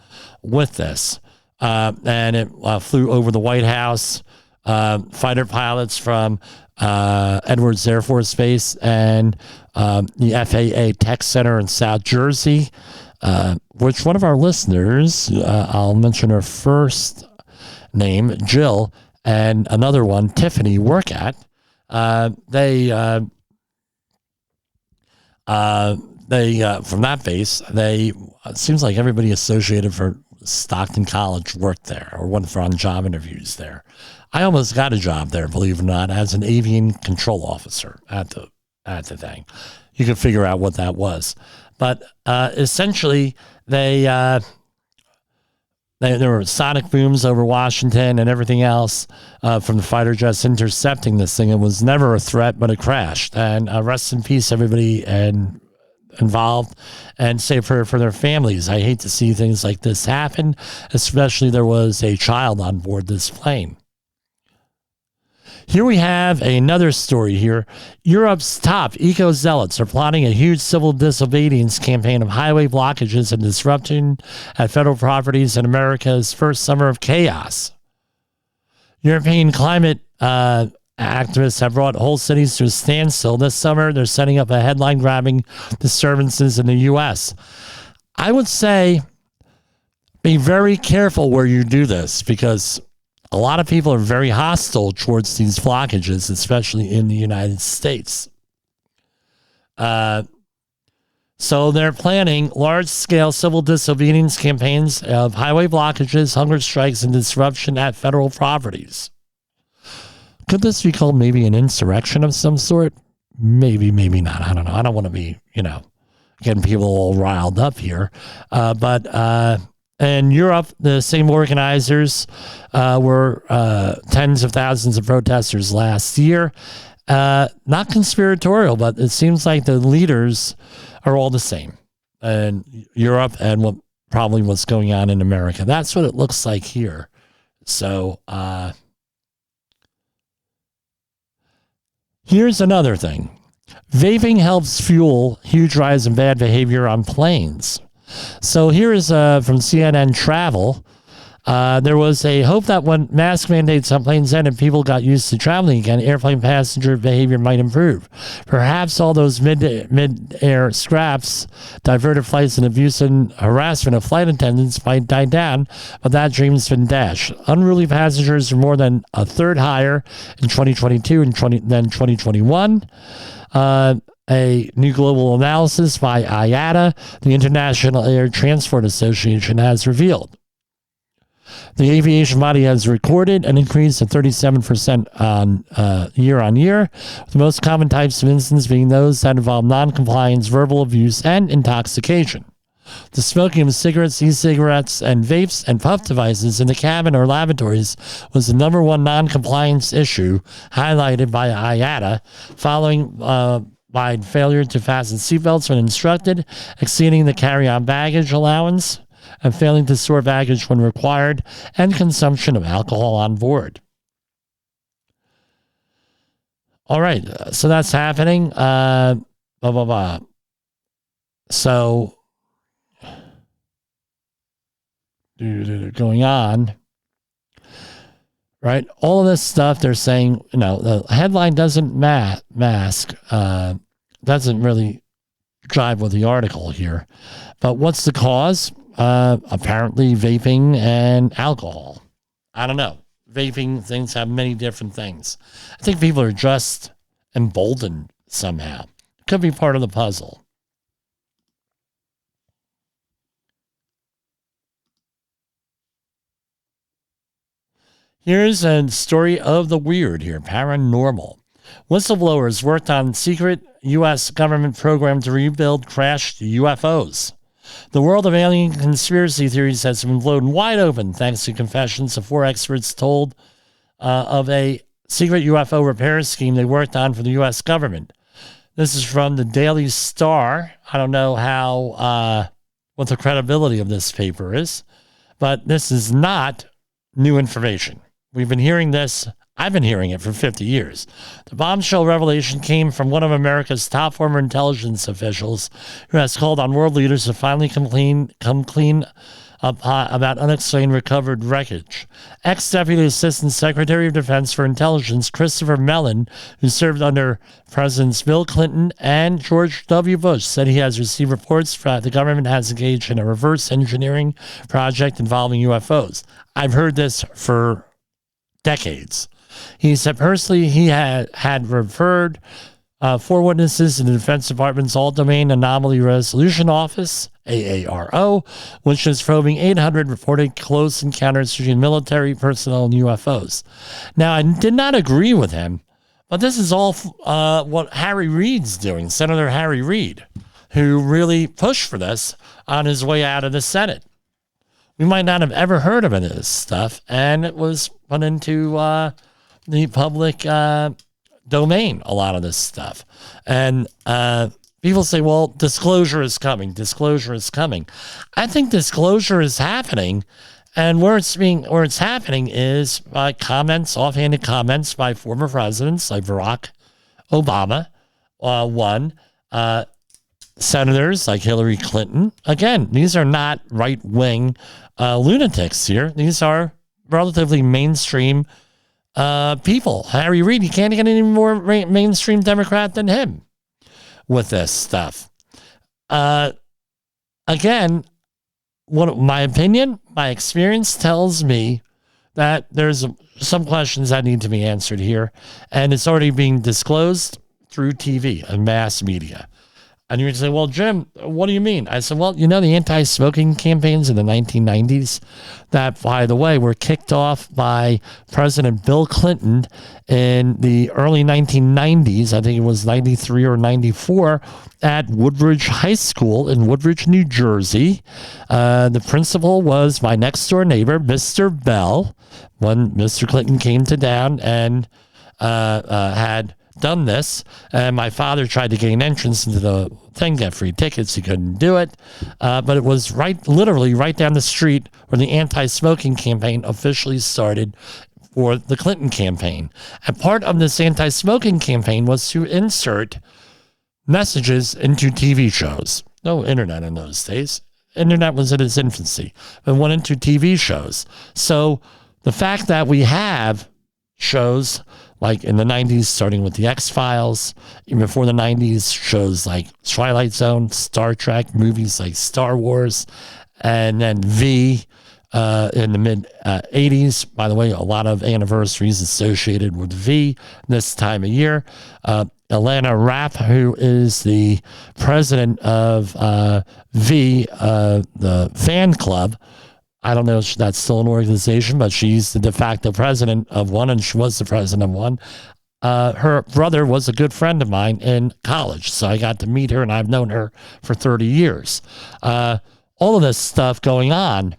with this. And it flew over the White House. Fighter pilots from Edwards Air Force Base and the FAA Tech Center in South Jersey, which one of our listeners, I'll mention her first name, Jill, and another one, Tiffany, work at. They from that base, it seems like everybody associated for Stockton College worked there or went for on job interviews there. I almost got a job there, believe it or not, as an aviation control officer at the thing. You can figure out what that was, but essentially there were sonic booms over Washington and everything else from the fighter jets intercepting this thing. It was never a threat, but it crashed. And rest in peace, everybody involved, and save for their families. I hate to see things like this happen, especially there was a child on board this plane. Here we have another story here. Europe's top eco-zealots are plotting a huge civil disobedience campaign of highway blockages and disruption at federal properties in America's first summer of chaos. European climate activists have brought whole cities to a standstill this summer. They're setting up a headline-grabbing disturbances in the U.S. I would say be very careful where you do this, because a lot of people are very hostile towards these blockages, especially in the United States. So they're planning large-scale civil disobedience campaigns of highway blockages, hunger strikes, and disruption at federal properties. Could this be called maybe an insurrection of some sort? Maybe, maybe not. I don't know. I don't want to be, getting people all riled up here. But in Europe, the same organizers were tens of thousands of protesters last year. Not conspiratorial, but it seems like the leaders are all the same in Europe and probably what's going on in America. That's what it looks like here. So here's another thing. Vaping helps fuel huge rise in bad behavior on planes. So here is from CNN Travel. There was a hope that when mask mandates on planes ended, people got used to traveling again, airplane passenger behavior might improve. Perhaps all those mid-air scraps, diverted flights, and abuse and harassment of flight attendants might die down, but that dream's been dashed. Unruly passengers are more than a third higher in 2022 than 2021. A new global analysis by IATA, the International Air Transport Association, has revealed. The aviation body has recorded an increase of 37% on year on year, the most common types of incidents being those that involve non-compliance, verbal abuse, and intoxication. The smoking of cigarettes, e-cigarettes, and vapes and puff devices in the cabin or lavatories was the number one non-compliance issue highlighted by IATA, following by failure to fasten seatbelts when instructed, exceeding the carry-on baggage allowance, and failing to store baggage when required, and consumption of alcohol on board. All right, so that's happening. So, going on, right? All of this stuff, they're saying, the headline doesn't mask, doesn't really jive with the article here. But what's the cause? apparently vaping and alcohol. I don't know. Vaping things have many different things. I think people are just emboldened somehow. Could be part of the puzzle. Here's a story of the weird here, paranormal. Whistleblowers worked on secret U.S. government program to rebuild crashed UFOs. The world of alien conspiracy theories has been blown wide open thanks to confessions of 4 experts told of a secret UFO repair scheme they worked on for the U.S. government. This is from the Daily Star. I don't know how what the credibility of this paper is, but this is not new information. We've been hearing this. I've been hearing it for 50 years. The bombshell revelation came from one of America's top former intelligence officials who has called on world leaders to finally come clean about unexplained recovered wreckage. Ex-Deputy Assistant Secretary of Defense for Intelligence Christopher Mellon, who served under Presidents Bill Clinton and George W. Bush, said he has received reports that the government has engaged in a reverse engineering project involving UFOs. I've heard this for decades. He said personally he had referred 4 witnesses in the Defense Department's All-Domain Anomaly Resolution Office, AARO, which is probing 800 reported close encounters between military personnel and UFOs. Now, I did not agree with him, but this is all what Harry Reid's doing, Senator Harry Reid, who really pushed for this on his way out of the Senate. We might not have ever heard of any of this stuff, and it was put into the public domain, a lot of this stuff. And people say, well, disclosure is coming. Disclosure is coming. I think disclosure is happening. And where it's happening is by comments, offhanded comments by former presidents like Barack Obama, senators like Hillary Clinton. Again, these are not right-wing lunatics here. These are relatively mainstream people. Harry Reid, you can't get any more mainstream Democrat than him with this stuff. Again, what my opinion, my experience tells me that there's some questions that need to be answered here, and it's already being disclosed through TV and mass media. And you would say, well, Jim, what do you mean? I said, well, you know, the anti-smoking campaigns in the 1990s that, by the way, were kicked off by President Bill Clinton in the early 1990s. I think it was 93 or 94 at Woodbridge High School in Woodbridge, New Jersey. The principal was my next door neighbor, Mr. Bell, when Mr. Clinton came to town and had done this, and my father tried to gain entrance into the thing, get free tickets. He couldn't do it, but it was literally right down the street where the anti-smoking campaign officially started for the Clinton campaign. And part of this anti-smoking campaign was to insert messages into TV shows. No internet in those days. Internet was in its infancy, but went into TV shows. So the fact that we have shows like in the 90s, starting with the X-Files, even before the 90s, shows like Twilight Zone, Star Trek, movies like Star Wars, and then V in the mid-80s. By the way, a lot of anniversaries associated with V this time of year. Alana Rapp, who is the president of V, the fan club, I don't know if that's still an organization, but she's the de facto president of one, and she was the president of one. Her brother was a good friend of mine in college, so I got to meet her, and I've known her for 30 years. All of this stuff going on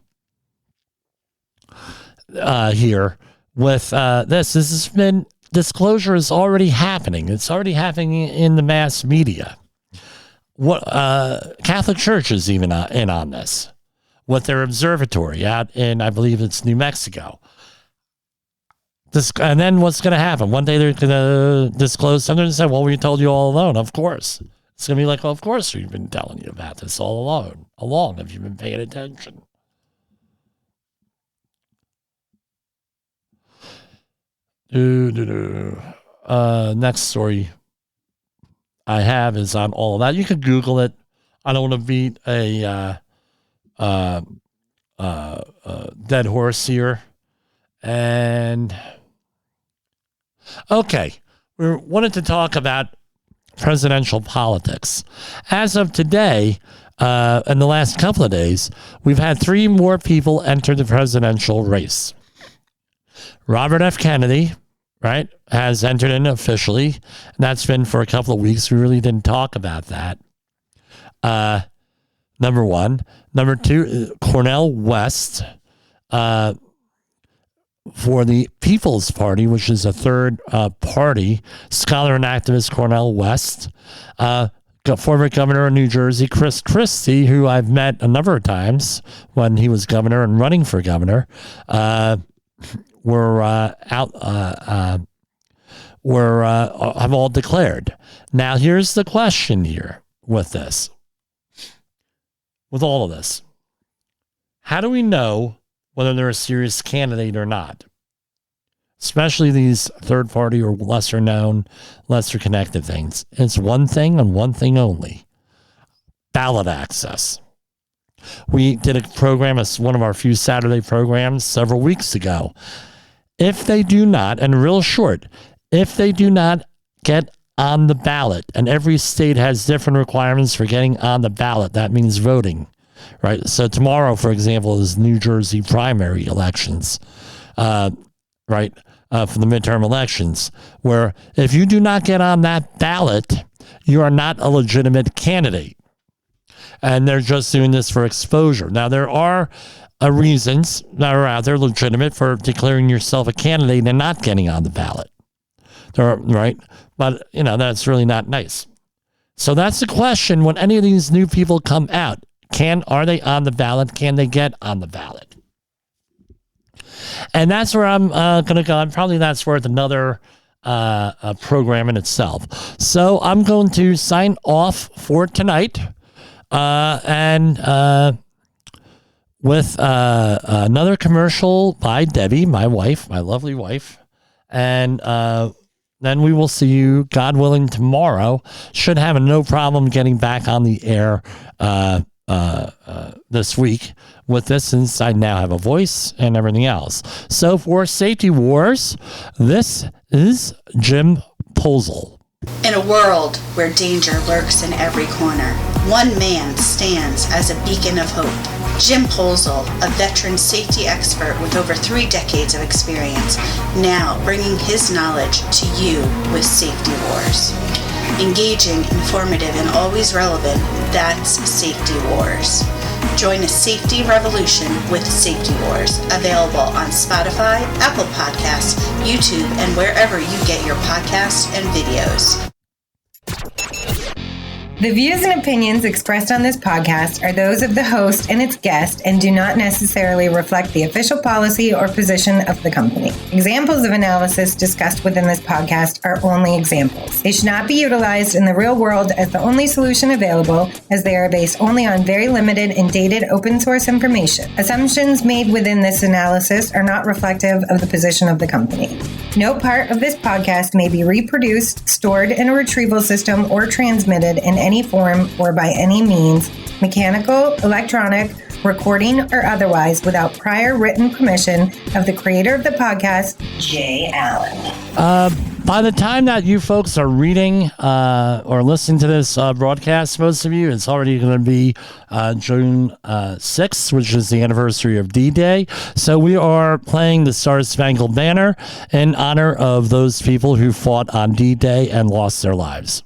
here with this has been, disclosure is already happening. It's already happening in the mass media. What Catholic Church is even in on this, with their observatory out in, I believe it's New Mexico. And then what's going to happen? One day they're going to disclose something and say, well, we told you all along, of course. It's going to be like, well, of course we've been telling you about this all along, if you've been paying attention. Next story I have is on all of that. You can Google it. I don't want to beat a dead horse here. And okay, we wanted to talk about presidential politics. As of today, in the last couple of days, we've had 3 more people enter the presidential race. Robert F. Kennedy, right, has entered in officially. And that's been for a couple of weeks. We really didn't talk about that. Number 1. Number 2, Cornel West, for the People's Party, which is a third party. Scholar and activist Cornel West. Former governor of New Jersey, Chris Christie, who I've met a number of times when he was governor and running for governor, have all declared. Now, here's the question here with all of this. How do we know whether they're a serious candidate or not? Especially these third party or lesser known, lesser connected things. It's one thing and one thing only: ballot access. We did a program, as one of our few Saturday programs several weeks ago. If they do not, and real short, if they do not get on the ballot, and every state has different requirements for getting on the ballot, that means voting, right? So tomorrow, for example, is New Jersey primary elections, right? For the midterm elections, where if you do not get on that ballot, you are not a legitimate candidate. And they're just doing this for exposure. Now, there are reasons that are out there legitimate for declaring yourself a candidate and not getting on the ballot. There are, right? But, that's really not nice. So that's the question when any of these new people come out. Are they on the ballot? Can they get on the ballot? And that's where I'm going to go. And probably that's worth another program in itself. So I'm going to sign off for tonight. And with another commercial by Debbie, my wife, my lovely wife. And then we will see you, God willing, tomorrow. Should have no problem getting back on the air this week with this, since I now have a voice and everything else. So for Safety Wars, this is Jim Posel. In a world where danger lurks in every corner, one man stands as a beacon of hope. Jim Posel, a veteran safety expert with over 3 decades of experience, now bringing his knowledge to you with Safety Wars. Engaging, informative, and always relevant, that's Safety Wars. Join a safety revolution with Safety Wars, available on Spotify, Apple Podcasts, YouTube, and wherever you get your podcasts and videos. The views and opinions expressed on this podcast are those of the host and its guest and do not necessarily reflect the official policy or position of the company. Examples of analysis discussed within this podcast are only examples. They should not be utilized in the real world as the only solution available, as they are based only on very limited and dated open source information. Assumptions made within this analysis are not reflective of the position of the company. No part of this podcast may be reproduced, stored in a retrieval system, or transmitted in any form or by any means, mechanical, electronic, recording, or otherwise, without prior written permission of the creator of the podcast, Jay Allen. By the time that you folks are reading or listening to this broadcast, most of you, it's already going to be June 6th, which is the anniversary of D-Day. So we are playing the Star-Spangled Banner in honor of those people who fought on D-Day and lost their lives.